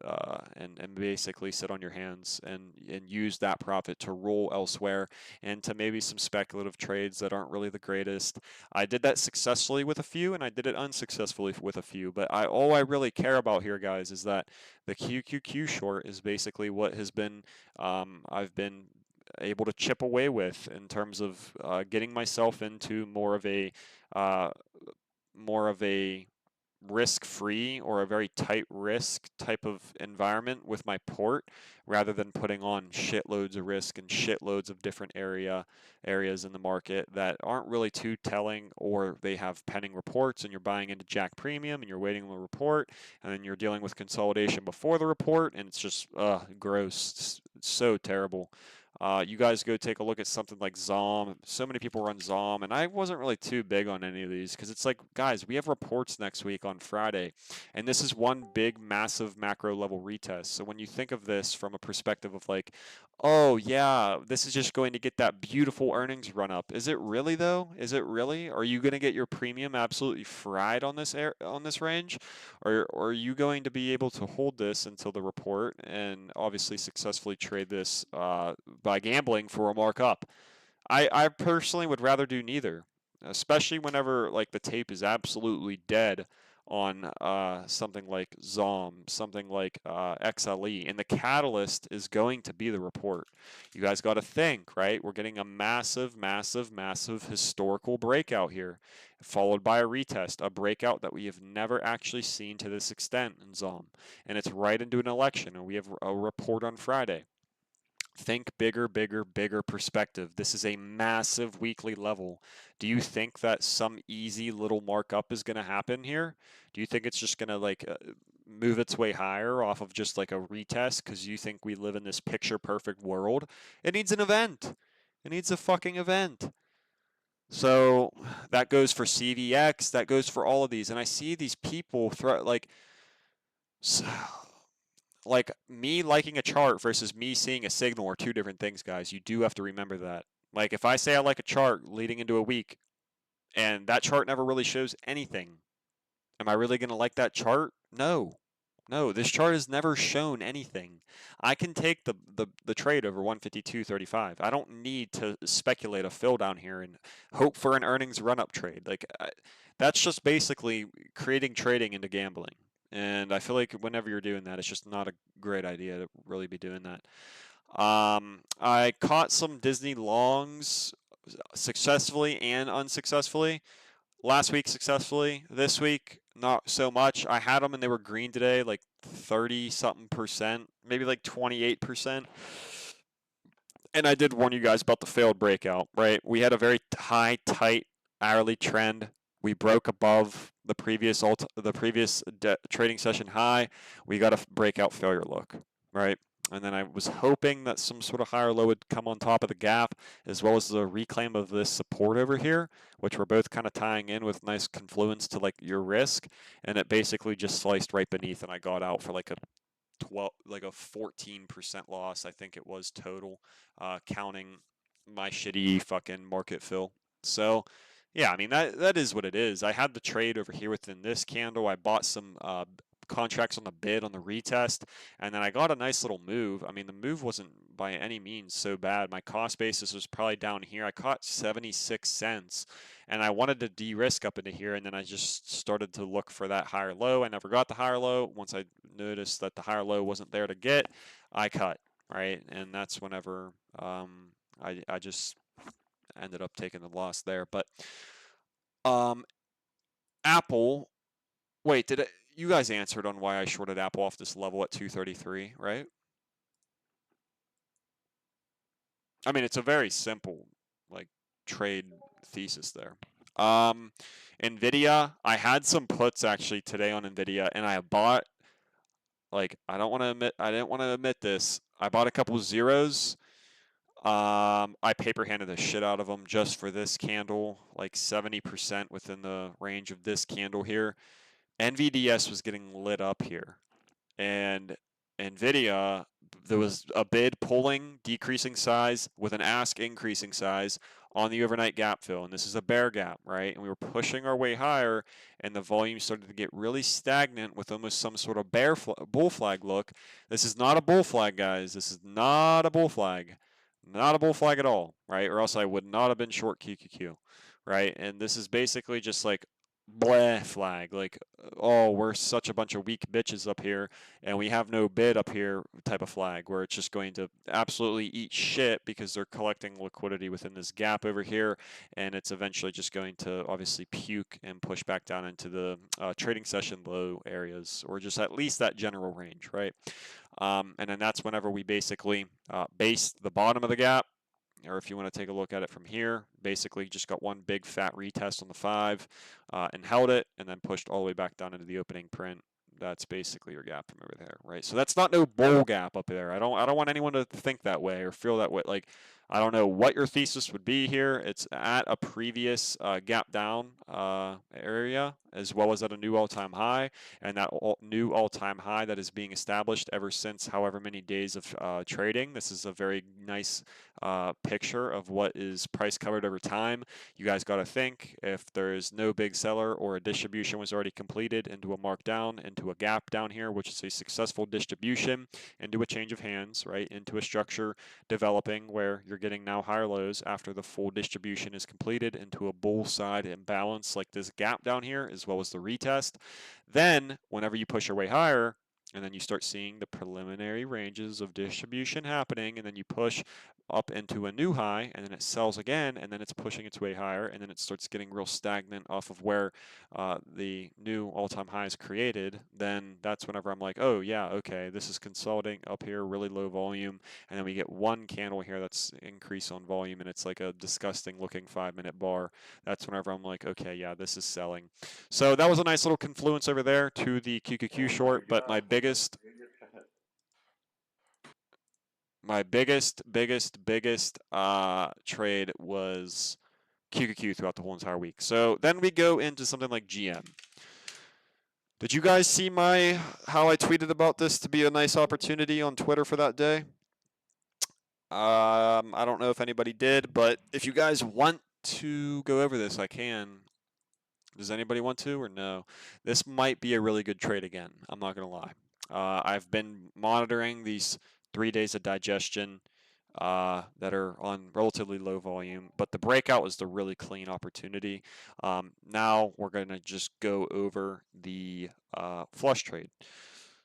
and basically sit on your hands and use that profit to roll elsewhere into maybe some speculative trades that aren't really the greatest. I did that successfully with a few and I did it unsuccessfully with a few, but all I really care about here, guys, is that the QQQ short is basically what has been I've been able to chip away with in terms of getting myself into more of a risk-free or a very tight risk type of environment with my port, rather than putting on shitloads of risk and shitloads of different areas in the market that aren't really too telling, or they have pending reports and you're buying into Jack Premium and you're waiting on the report and then you're dealing with consolidation before the report, and it's just gross. It's so terrible. You guys go take a look at something like ZOM. So many people run ZOM, and I wasn't really too big on any of these because it's like, guys, we have reports next week on Friday, and this is one big, massive macro level retest. So when you think of this from a perspective of like, oh yeah, this is just going to get that beautiful earnings run up. Is it really though? Is it really? Are you going to get your premium absolutely fried on this range? Or are you going to be able to hold this until the report and obviously successfully trade this by gambling for a markup? I personally would rather do neither, especially whenever like the tape is absolutely dead on something like ZOM, something like XLE, and the catalyst is going to be the report. You guys got to think, right? We're getting a massive, massive, massive historical breakout here, followed by a retest, a breakout that we have never actually seen to this extent in ZOM, and it's right into an election, and we have a report on Friday. Think bigger, bigger, bigger perspective. This is a massive weekly level. Do you think that some easy little markup is going to happen here? Do you think it's just going to like move its way higher off of just like a retest because you think we live in this picture perfect world? It needs an event. It needs a fucking event. So that goes for CVX, that goes for all of these. And I see these people throw like me liking a chart versus me seeing a signal are two different things, guys. You do have to remember that. Like if I say I like a chart leading into a week and that chart never really shows anything, am I really going to like that chart? No. No, this chart has never shown anything. I can take the trade over 152.35. I don't need to speculate a fill down here and hope for an earnings run-up trade. That's just basically creating trading into gambling. And I feel like whenever you're doing that, it's just not a great idea to really be doing that. I caught some Disney longs successfully and unsuccessfully. Last week successfully. This week, not so much. I had them and they were green today, like 30 something percent, maybe like 28%. And I did warn you guys about the failed breakout, right? We had a very high, tight hourly trend. We broke above the previous trading session high. We got a breakout failure look, right? And then I was hoping that some sort of higher low would come on top of the gap, as well as the reclaim of this support over here, which we're both kind of tying in with nice confluence to like your risk. And it basically just sliced right beneath, and I got out for like a 14% loss, I think it was total, counting my shitty fucking market fill. So, yeah, I mean that is what it is. I had the trade over here within this candle. I bought some contracts on the bid on the retest, and then I got a nice little move. I mean, the move wasn't by any means so bad. My cost basis was probably down here. I caught 76 cents, and I wanted to de-risk up into here, and then I just started to look for that higher low. I never got the higher low. Once I noticed that the higher low wasn't there to get, I cut, right? And that's whenever I just ended up taking the loss there. But um, Apple, wait, you guys answered on why I shorted Apple off this level at 233, right? I mean, it's a very simple like trade thesis there. Um, Nvidia, I had some puts actually today on Nvidia, and I bought like I didn't want to admit this. I bought a couple zeros. I paper handed the shit out of them just for this candle, like 70% within the range of this candle here. NVDS was getting lit up here, and Nvidia, there was a bid pulling, decreasing size with an ask increasing size on the overnight gap fill, and this is a bear gap, right? And we were pushing our way higher, and the volume started to get really stagnant with almost some sort of bull flag look. This is not a bull flag, guys. This is not a bull flag. Not a bull flag at all, right? Or else I would not have been short QQQ, right? And this is basically just like bleh flag, like, oh, we're such a bunch of weak bitches up here and we have no bid up here type of flag, where it's just going to absolutely eat shit because they're collecting liquidity within this gap over here, and it's eventually just going to obviously puke and push back down into the trading session low areas, or just at least that general range, right? And then that's whenever we basically base the bottom of the gap, or if you want to take a look at it from here, basically just got one big fat retest on the 5 and held it, and then pushed all the way back down into the opening print. That's basically your gap from over there, right? So that's not no bull gap up there. I don't want anyone to think that way or feel that way. Like, I don't know what your thesis would be here. It's at a previous gap down area, as well as at a new all-time high, and that new all-time high that is being established ever since however many days of trading. This is a very nice picture of what is price covered over time. You guys got to think, if there's no big seller or a distribution was already completed into a markdown, into a gap down here, which is a successful distribution, into a change of hands, right, into a structure developing where you're getting now higher lows after the full distribution is completed, into a bull side imbalance like this gap down here, as well as the retest. Then whenever you push your way higher, and then you start seeing the preliminary ranges of distribution happening, and then you push up into a new high, and then it sells again, and then it's pushing its way higher, and then it starts getting real stagnant off of where the new all-time high is created. Then that's whenever I'm like, oh yeah, okay, this is consolidating up here, really low volume, and then we get one candle here that's increase on volume, and it's like a disgusting looking 5-minute bar. That's whenever I'm like, okay, yeah, this is selling. So that was a nice little confluence over there to the QQQ short, but my biggest trade was QQQ throughout the whole entire week. So then we go into something like GM. Did you guys see how I tweeted about this to be a nice opportunity on Twitter for that day? I don't know if anybody did, but if you guys want to go over this, I can. Does anybody want to or no? This might be a really good trade again. I'm not gonna lie. I've been monitoring these 3 days of digestion that are on relatively low volume, but the breakout was the really clean opportunity. Now we're going to just go over the flush trade.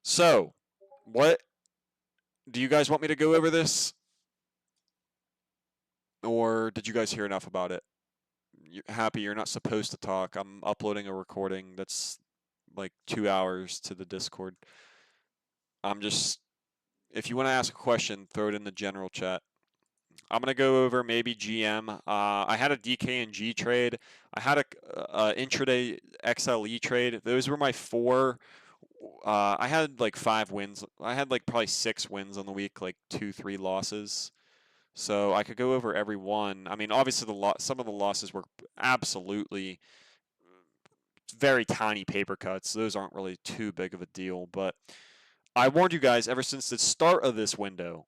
So, what do you guys want me to go over this, or did you guys hear enough about it? You're happy you're not supposed to talk. I'm uploading a recording that's like 2 hours to the Discord. I'm just, if you want to ask a question, throw it in the general chat. I'm gonna go over maybe GM. I had a DK and G trade. I had a intraday XLE trade. Those were my four. I had like 5 wins. I had like probably 6 wins on the week, like 2, 3 losses. So I could go over every one. I mean, obviously some of the losses were absolutely very tiny paper cuts. Those aren't really too big of a deal. But I warned you guys ever since the start of this window.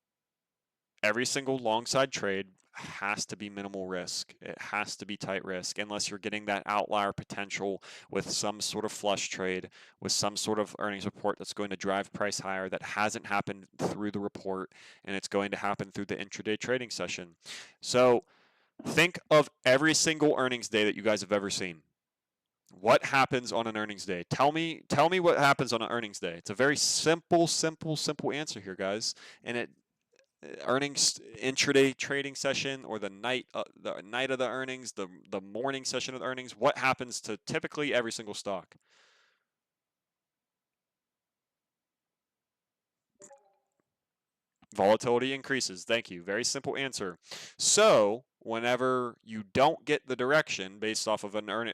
Every single long side trade has to be minimal risk. It has to be tight risk unless you're getting that outlier potential with some sort of flush trade, with some sort of earnings report that's going to drive price higher that hasn't happened through the report, and it's going to happen through the intraday trading session. So think of every single earnings day that you guys have ever seen. What happens on an earnings day? Tell me what happens on an earnings day. It's a very simple answer here, guys, and it earnings intraday trading session or the night of the earnings, the morning session of the earnings, what happens to typically every single stock? Volatility increases. Thank you. Very simple answer. So, whenever you don't get the direction based off of on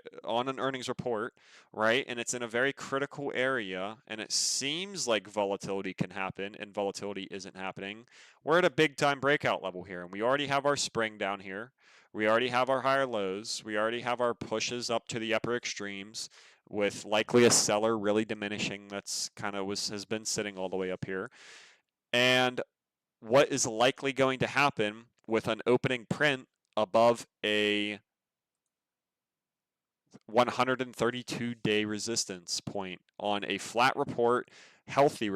an earnings report, right, and it's in a very critical area, and it seems like volatility can happen, and volatility isn't happening, we're at a big time breakout level here, and we already have our spring down here. We already have our higher lows. We already have our pushes up to the upper extremes, with likely a seller really diminishing. That's kind of has been sitting all the way up here. And what is likely going to happen with an opening print above a 132-day resistance point on a flat report, healthy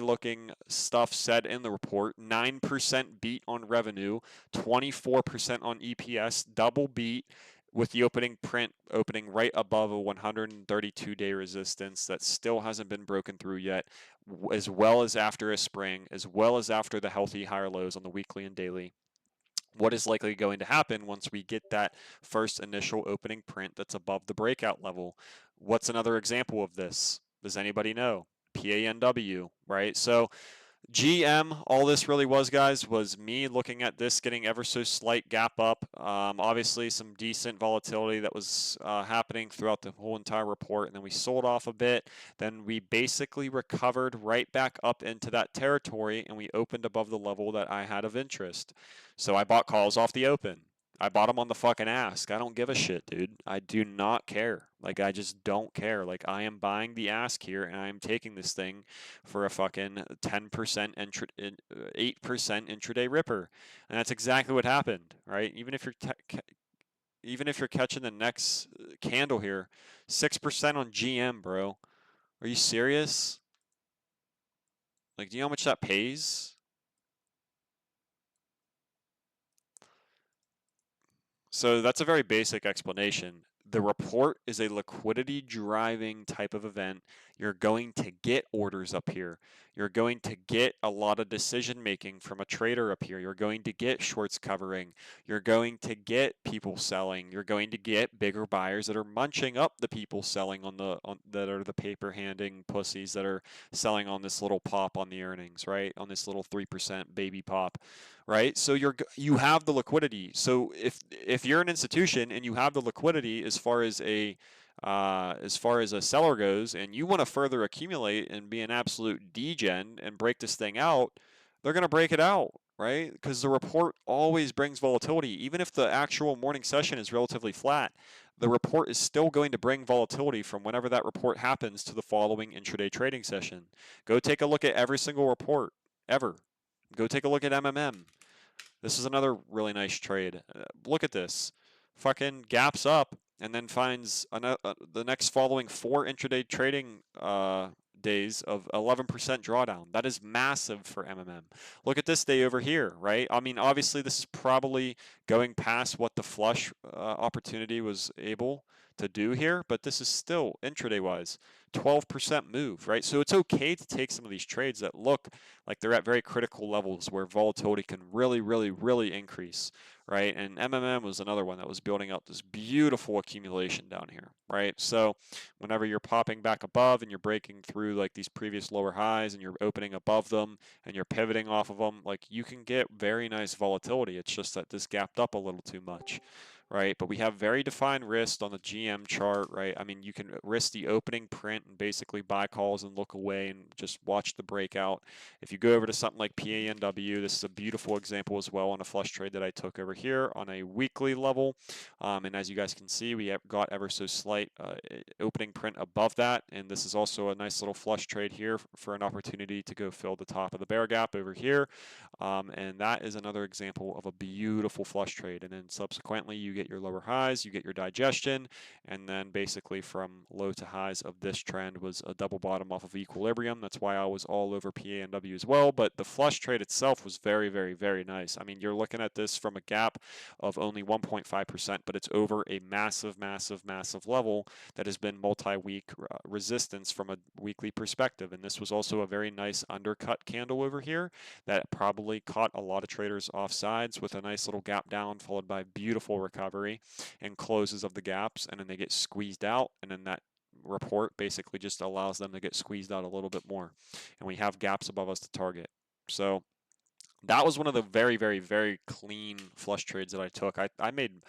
looking stuff said in the report, 9% beat on revenue, 24% on EPS, double beat with the opening print opening right above a 132-day resistance that still hasn't been broken through yet, as well as after a spring, as well as after the healthy higher lows on the weekly and daily. What is likely going to happen once we get that first initial opening print that's above the breakout level? What's another example of this? Does anybody know? PANW, right? So GM, all this really was, guys, was me looking at this getting ever so slight gap up. Obviously, some decent volatility that was happening throughout the whole entire report, and then we sold off a bit. Then we basically recovered right back up into that territory, and we opened above the level that I had of interest. So I bought calls off the open. I bought them on the fucking ask. I don't give a shit, dude. I do not care. Like, I just don't care. Like, I am buying the ask here, and I am taking this thing for a fucking 10% 8% intraday ripper, and that's exactly what happened, right? Even if you're catching the next candle here, 6% on GM, bro. Are you serious? Like, do you know how much that pays? So that's a very basic explanation. The report is a liquidity driving type of event. You're going to get orders up here. You're going to get a lot of decision making from a trader up here. You're going to get shorts covering. You're going to get people selling. You're going to get bigger buyers that are munching up the people selling that are the paper handing pussies that are selling on this little pop on the earnings, right? On this little 3% baby pop, right? So you have the liquidity. So if you're an institution and you have the liquidity as far as a seller goes, and you want to further accumulate and be an absolute degen and break this thing out, they're going to break it out, right? Because the report always brings volatility, even if the actual morning session is relatively flat. The report is still going to bring volatility from whenever that report happens to the following intraday trading session. Go take a look at every single report ever. Go take a look at MMM. This is another really nice trade. Look at this. Fucking gaps up and then finds the next following 4 intraday trading days of 11% drawdown. That is massive for MMM. Look at this day over here, right? I mean, obviously this is probably going past what the flush opportunity was able to do here, but this is still intraday wise 12% move, right? So it's okay to take some of these trades that look like they're at very critical levels where volatility can really, really, really increase, right? And MMM was another one that was building up this beautiful accumulation down here, right? So whenever you're popping back above and you're breaking through like these previous lower highs and you're opening above them and you're pivoting off of them, like you can get very nice volatility. It's just that this gapped up a little too much, right? But we have very defined risk on the GM chart, right? I mean, you can risk the opening print and basically buy calls and look away and just watch the breakout. If you go over to something like PANW, this is a beautiful example as well on a flush trade that I took over here on a weekly level. And as you guys can see, we have got ever so slight opening print above that. And this is also a nice little flush trade here for an opportunity to go fill the top of the bear gap over here. And that is another example of a beautiful flush trade. And then subsequently, you get your lower highs, you get your digestion, and then basically from low to highs of this trend was a double bottom off of equilibrium. That's why I was all over PANW as well. But the flush trade itself was very, very, very nice. I mean, you're looking at this from a gap of only 1.5%, but it's over a massive, massive, massive level that has been multi-week resistance from a weekly perspective. And this was also a very nice undercut candle over here that probably caught a lot of traders off sides with a nice little gap down followed by beautiful recovery and closes of the gaps, and then they get squeezed out, and then that report basically just allows them to get squeezed out a little bit more, and we have gaps above us to target. So that was one of the very, very, very clean flush trades that I took. I made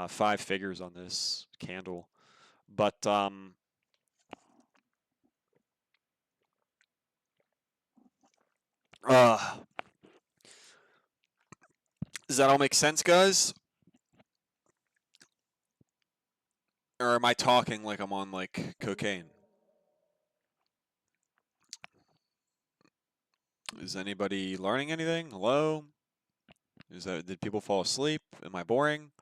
5 figures on this candle, but does that all make sense, guys? Or am I talking like I'm on like cocaine? Is anybody learning anything? Hello? Did people fall asleep? Am I boring?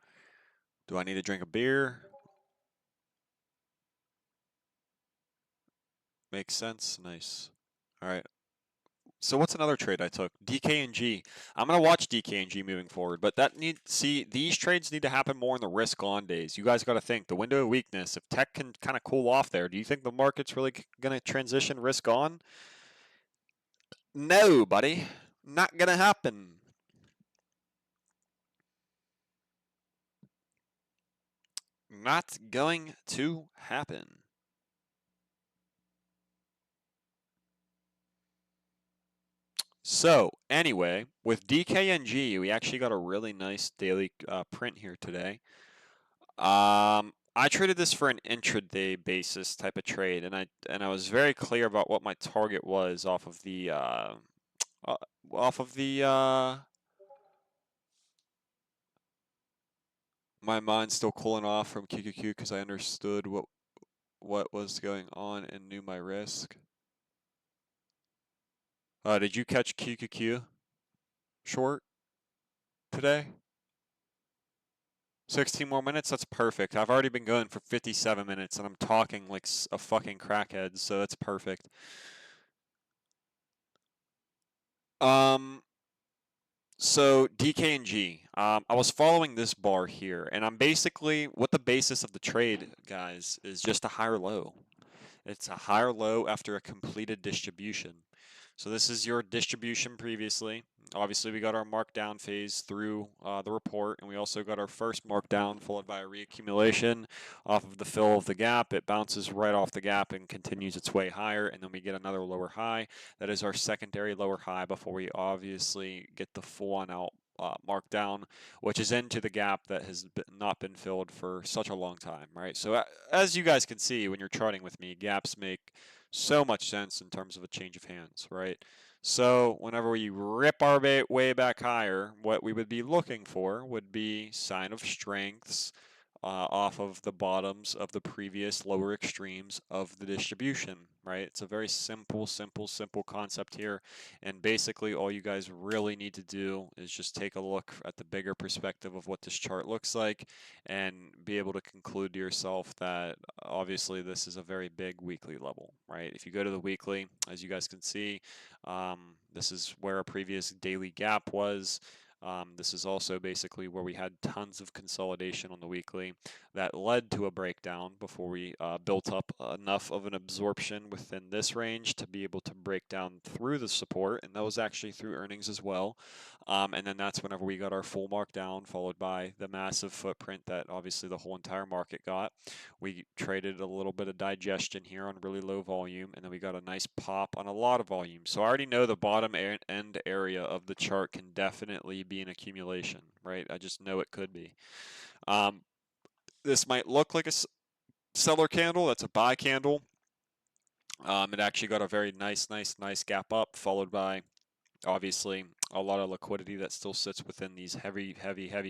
Do I need to drink a beer? Makes sense. Nice. All right. So what's another trade I took? DKNG. I'm gonna watch DKNG moving forward, but these trades need to happen more in the risk on days. You guys got to think the window of weakness. If tech can kind of cool off there, do you think the market's really gonna transition risk on? No, buddy. Not gonna happen. Not going to happen. So anyway, with DKNG, we actually got a really nice daily print here today. I traded this for an intraday basis type of trade, and I was very clear about what my target was off of the uh, off of the my mind's still cooling off from QQQ because I understood what was going on and knew my risk. Did you catch QQQ short today? 16 more minutes? That's perfect. I've already been going for 57 minutes and I'm talking like a fucking crackhead, so that's perfect. So DKNG, I was following this bar here, and I'm basically, what the basis of the trade, guys, is just a higher low. It's a higher low after a completed distribution. So this is your distribution previously. Obviously, we got our markdown phase through the report, and we also got our first markdown followed by a reaccumulation off of the fill of the gap. It bounces right off the gap and continues its way higher, and then we get another lower high. That is our secondary lower high before we obviously get the full on out markdown, which is into the gap that has not been filled for such a long time, right? So as you guys can see when you're charting with me, gaps make so much sense in terms of a change of hands, right? So whenever we rip our way back higher, what we would be looking for would be sign of strengths off of the bottoms of the previous lower extremes of the distribution, right? It's a very simple concept here. And basically all you guys really need to do is just take a look at the bigger perspective of what this chart looks like and be able to conclude to yourself that obviously this is a very big weekly level, right? If you go to the weekly, as you guys can see, this is where a previous daily gap was. This is also basically where we had tons of consolidation on the weekly that led to a breakdown before we built up enough of an absorption within this range to be able to break down through the support, and that was actually through earnings as well. And then that's whenever we got our full markdown, followed by the massive footprint that obviously the whole entire market got. We traded a little bit of digestion here on really low volume, and then we got a nice pop on a lot of volume. So I already know the bottom end area of the chart can definitely be an accumulation, right? I just know it could be. This might look like a seller candle. That's a buy candle. It actually got a very nice gap up, followed by obviously a lot of liquidity that still sits within these heavy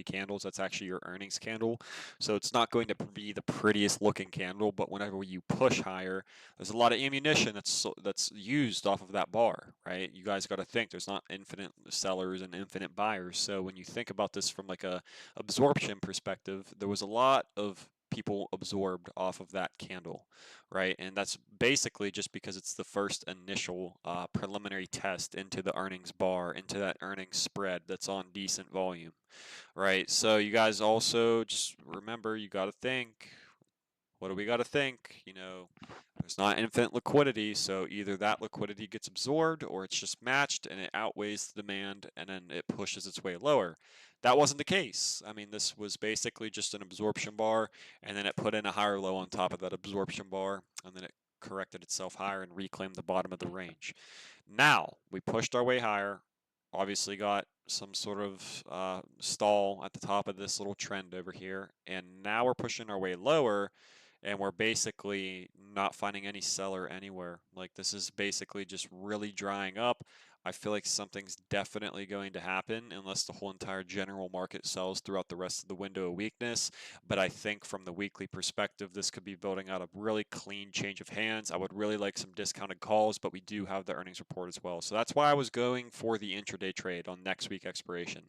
candles. That's actually your earnings candle. So it's not going to be the prettiest looking candle, but whenever you push higher, there's a lot of ammunition that's used off of that bar, right? You guys got to think there's not infinite sellers and infinite buyers. So when you think about this from like a absorption perspective, there was a lot of people absorbed off of that candle, right? And that's basically just because it's the first initial preliminary test into the earnings bar, into that earnings spread that's on decent volume, right? So you guys also just remember, you got to think, what do we got to think? You know, there's not infinite liquidity, so either that liquidity gets absorbed or it's just matched and it outweighs the demand and then it pushes its way lower. That wasn't the case. I mean, this was basically just an absorption bar, and then it put in a higher low on top of that absorption bar, and then it corrected itself higher and reclaimed the bottom of the range. Now, we pushed our way higher, obviously got some sort of stall at the top of this little trend over here, and now we're pushing our way lower, and we're basically not finding any seller anywhere. Like, this is basically just really drying up. I feel like something's definitely going to happen unless the whole entire general market sells throughout the rest of the window of weakness. But I think from the weekly perspective, this could be building out a really clean change of hands. I would really like some discounted calls, but we do have the earnings report as well. So that's why I was going for the intraday trade on next week expiration.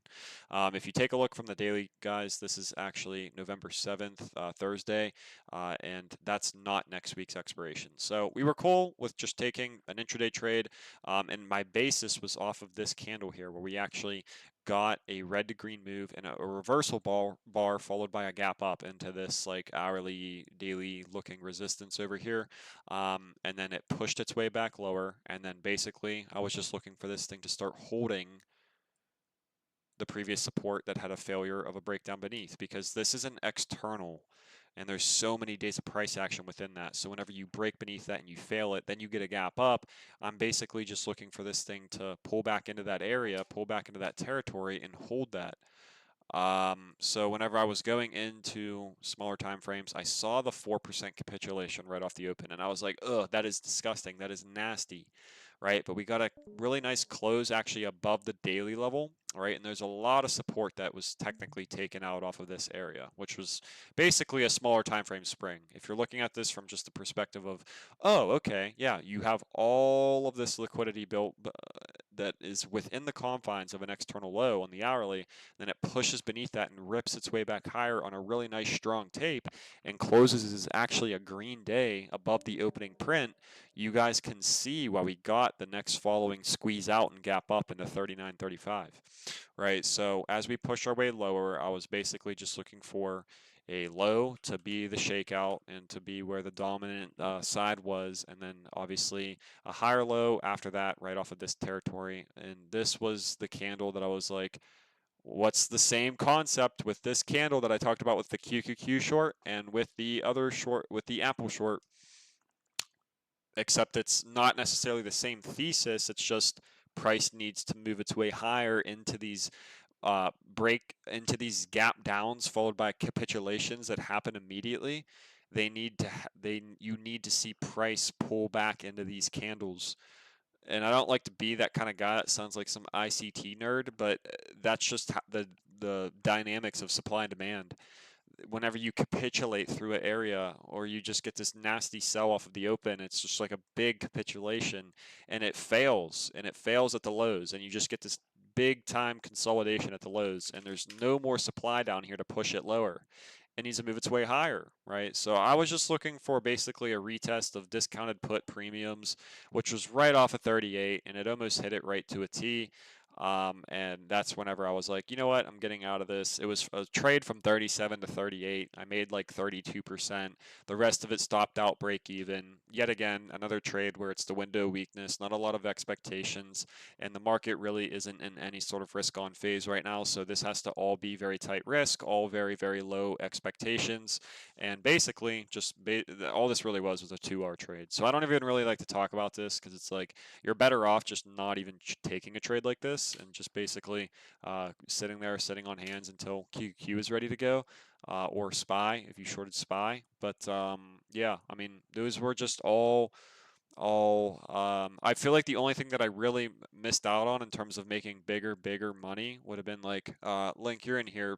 If you take a look from the daily, guys, this is actually November 7th, Thursday, and that's not next week's expiration. So we were cool with just taking an intraday trade, and my basis was off of this candle here, where we actually got a red to green move and a reversal bar followed by a gap up into this like hourly, daily looking resistance over here. And then it pushed its way back lower. And then basically I was just looking for this thing to start holding the previous support that had a failure of a breakdown beneath, because this is an external and there's so many days of price action within that. So whenever you break beneath that and you fail it, then you get a gap up. I'm basically just looking for this thing to pull back into that area, pull back into that territory and hold that. So whenever I was going into smaller time frames, I saw the 4% capitulation right off the open, and I was like, ugh, that is disgusting. That is nasty, right? But we got a really nice close actually above the daily level, right? And there's a lot of support that was technically taken out off of this area, which was basically a smaller time frame spring. If you're looking at this from just the perspective of, oh, okay, yeah, you have all of this liquidity built that is within the confines of an external low on the hourly, then it pushes beneath that and rips its way back higher on a really nice strong tape and closes as actually a green day above the opening print. You guys can see why we got the next following squeeze out and gap up into 39.35, right? So as we push our way lower, I was basically just looking for a low to be the shakeout and to be where the dominant side was, and then obviously a higher low after that right off of this territory. And this was the candle that I was like, what's the same concept with this candle that I talked about with the QQQ short and with the other short, with the Apple short, except it's not necessarily the same thesis. It's just price needs to move its way higher into these break into these gap downs followed by capitulations that happen immediately. You need to see price pull back into these candles. And I don't like to be that kind of guy that sounds like some ICT nerd, but that's just the dynamics of supply and demand. whenever you capitulate through an area or you just get this nasty sell off of the open, it's just like a big capitulation and it fails at the lows and you just get this big time consolidation at the lows and there's no more supply down here to push it lower. It needs to move its way higher, right? So I was just looking for basically a retest of discounted put premiums, which was right off of 38 and it almost hit it right to a T. And that's whenever I was like, you know what, I'm getting out of this. It was a trade from 37 to 38. I made like 32%. The rest of it stopped out break even. Yet again, another trade where it's the window weakness, not a lot of expectations, and the market really isn't in any sort of risk on phase right now. So this has to all be very tight risk, all very, very low expectations. And basically, all this really was a 2-hour trade. So I don't even really like to talk about this because it's like, you're better off just not even taking a trade like this and just basically sitting there, sitting on hands until QQ is ready to go, or SPY if you shorted SPY. But yeah, I mean, those were just all I feel like the only thing that I really missed out on in terms of making bigger money would have been like Link, you're in here,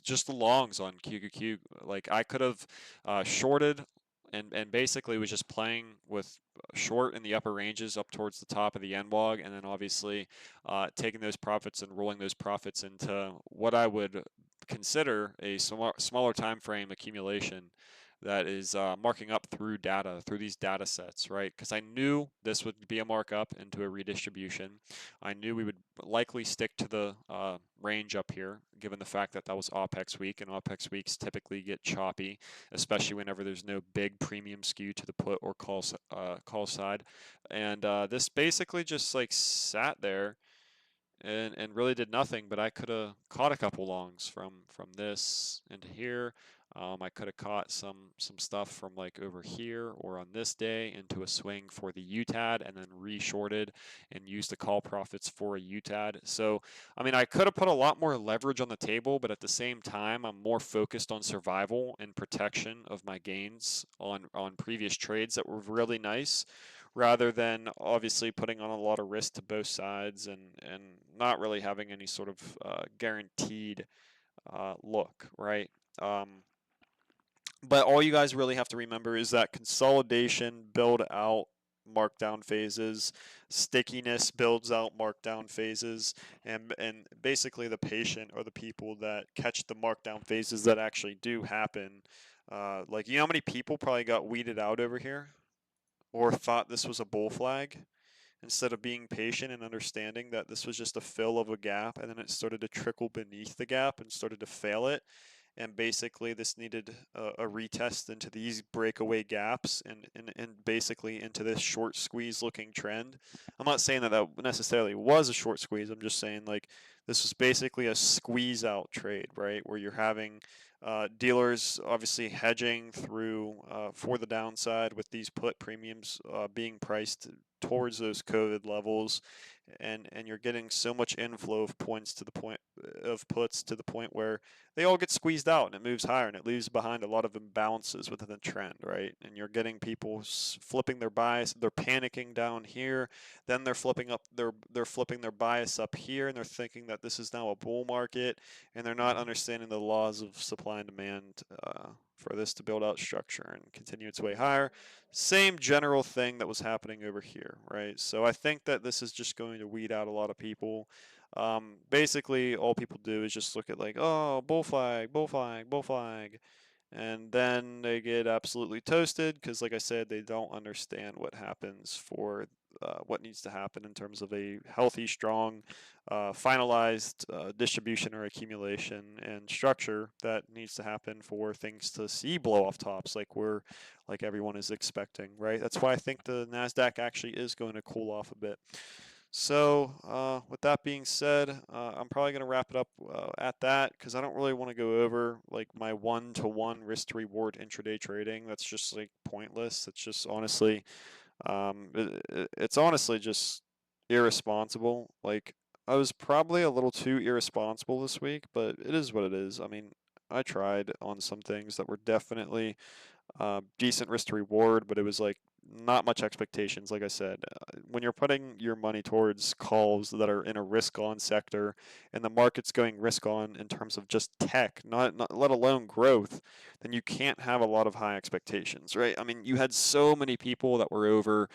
just the longs on QQQ. Like I could have shorted and basically was just playing with short in the upper ranges up towards the top of the end log, and then obviously taking those profits and rolling those profits into what I would consider a smaller time frame accumulation that is marking up through data, through these data sets, right? Because I knew this would be a markup into a redistribution. I knew we would likely stick to the range up here, given the fact that that was OPEX week, and OPEX weeks typically get choppy, especially whenever there's no big premium skew to the put or call side. And this basically just like sat there and really did nothing, but I could have caught a couple longs from this into here. I could have caught some stuff from like over here or on this day into a swing for the UTAD and then re-shorted and used the call profits for a UTAD. So, I mean, I could have put a lot more leverage on the table, but at the same time, I'm more focused on survival and protection of my gains on previous trades that were really nice, rather than obviously putting on a lot of risk to both sides and not really having any sort of guaranteed look, right? Um, but all you guys really have to remember is that consolidation build out markdown phases, stickiness builds out markdown phases, and basically the patient or the people that catch the markdown phases that actually do happen. Like, you know how many people probably got weeded out over here or thought this was a bull flag, instead of being patient and understanding that this was just a fill of a gap, and then it started to trickle beneath the gap and started to fail it, and basically this needed a retest into these breakaway gaps and basically into this short squeeze looking trend. I'm not saying that that necessarily was a short squeeze. I'm just saying like this was basically a squeeze out trade, right? Where you're having dealers obviously hedging through for the downside with these put premiums being priced towards those COVID levels, and you're getting so much inflow of points to the point of puts to the point where they all get squeezed out and it moves higher and it leaves behind a lot of imbalances within the trend, right? And you're getting people flipping their bias, they're panicking down here, then they're flipping their bias up here, and they're thinking that this is now a bull market, and they're not understanding the laws of supply and demand for this to build out structure and continue its way higher. Same general thing that was happening over here, right? So I think that this is just going to weed out a lot of people. Basically, all people do is just look at like, oh, bull flag, bull flag, bull flag, and then they get absolutely toasted because, like I said, they don't understand what happens for what needs to happen in terms of a healthy, strong, finalized distribution or accumulation and structure that needs to happen for things to see blow off tops like everyone is expecting, right? That's why I think the Nasdaq actually is going to cool off a bit. So with that being said, I'm probably going to wrap it up at that because I don't really want to go over like my one-to-one risk to reward intraday trading. That's just like pointless. It's just honestly, it's honestly just irresponsible. Like I was probably a little too irresponsible this week, but it is what it is. I mean, I tried on some things that were definitely decent risk to reward, but it was like not much expectations, like I said. When you're putting your money towards calls that are in a risk-on sector, and the market's going risk-on in terms of just tech, not let alone growth, then you can't have a lot of high expectations, right? I mean, you had so many people that were over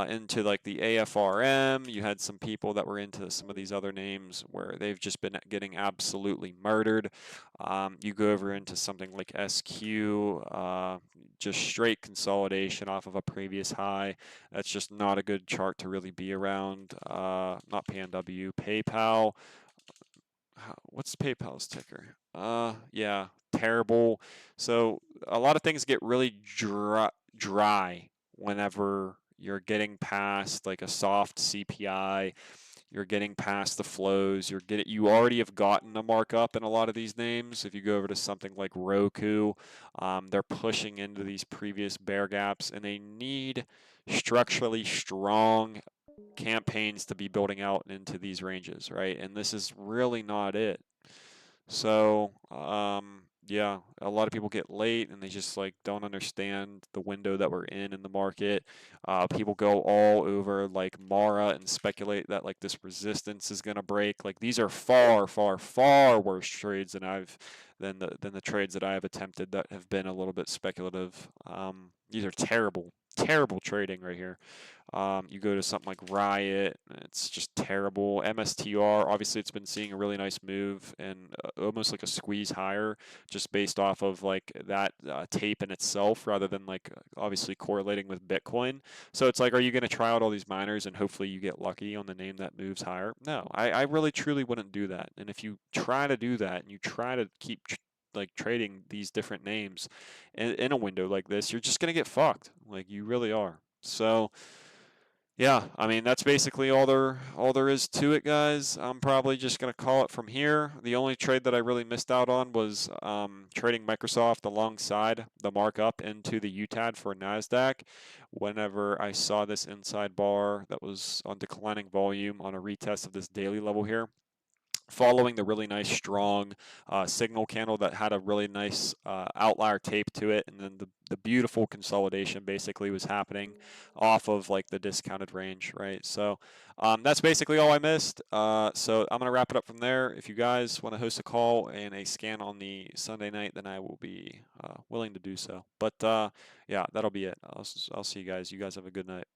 into like the AFRM. You had some people that were into some of these other names where they've just been getting absolutely murdered. You go over into something like SQ, just straight consolidation off of a previous high. That's just not a good chart to really be around. Not PNW, PayPal. What's PayPal's ticker? Yeah, terrible. So a lot of things get really dry whenever you're getting past like a soft CPI, you're getting past the flows, you already have gotten a markup in a lot of these names. If you go over to something like Roku, they're pushing into these previous bear gaps, and they need structurally strong campaigns to be building out into these ranges, right? And this is really not it. So, yeah, a lot of people get late and they just like don't understand the window that we're in the market. People go all over like Mara and speculate that like this resistance is gonna break. Like these are far, far, far worse trades than the trades that I have attempted that have been a little bit speculative. These are terrible, terrible trading right here. You go to something like Riot, it's just terrible. MSTR, obviously, it's been seeing a really nice move and almost like a squeeze higher, just based off of like that tape in itself, rather than like obviously correlating with Bitcoin. So it's like, are you going to try out all these miners and hopefully you get lucky on the name that moves higher? No, I really truly wouldn't do that. And if you try to do that and you try to keep like trading these different names in a window like this, you're just going to get fucked. Like you really are. So. Yeah, I mean that's basically all there is to it, guys. I'm probably just gonna call it from here. The only trade that I really missed out on was trading Microsoft alongside the markup into the UTAD for Nasdaq. Whenever I saw this inside bar that was on declining volume on a retest of this daily level here, following the really nice strong signal candle that had a really nice outlier tape to it, and then the beautiful consolidation basically was happening off of like the discounted range, right? So that's basically all I missed. So I'm gonna wrap it up from there. If you guys want to host a call and a scan on the Sunday night, then I will be willing to do so. But yeah, that'll be it. I'll see you guys. You guys have a good night.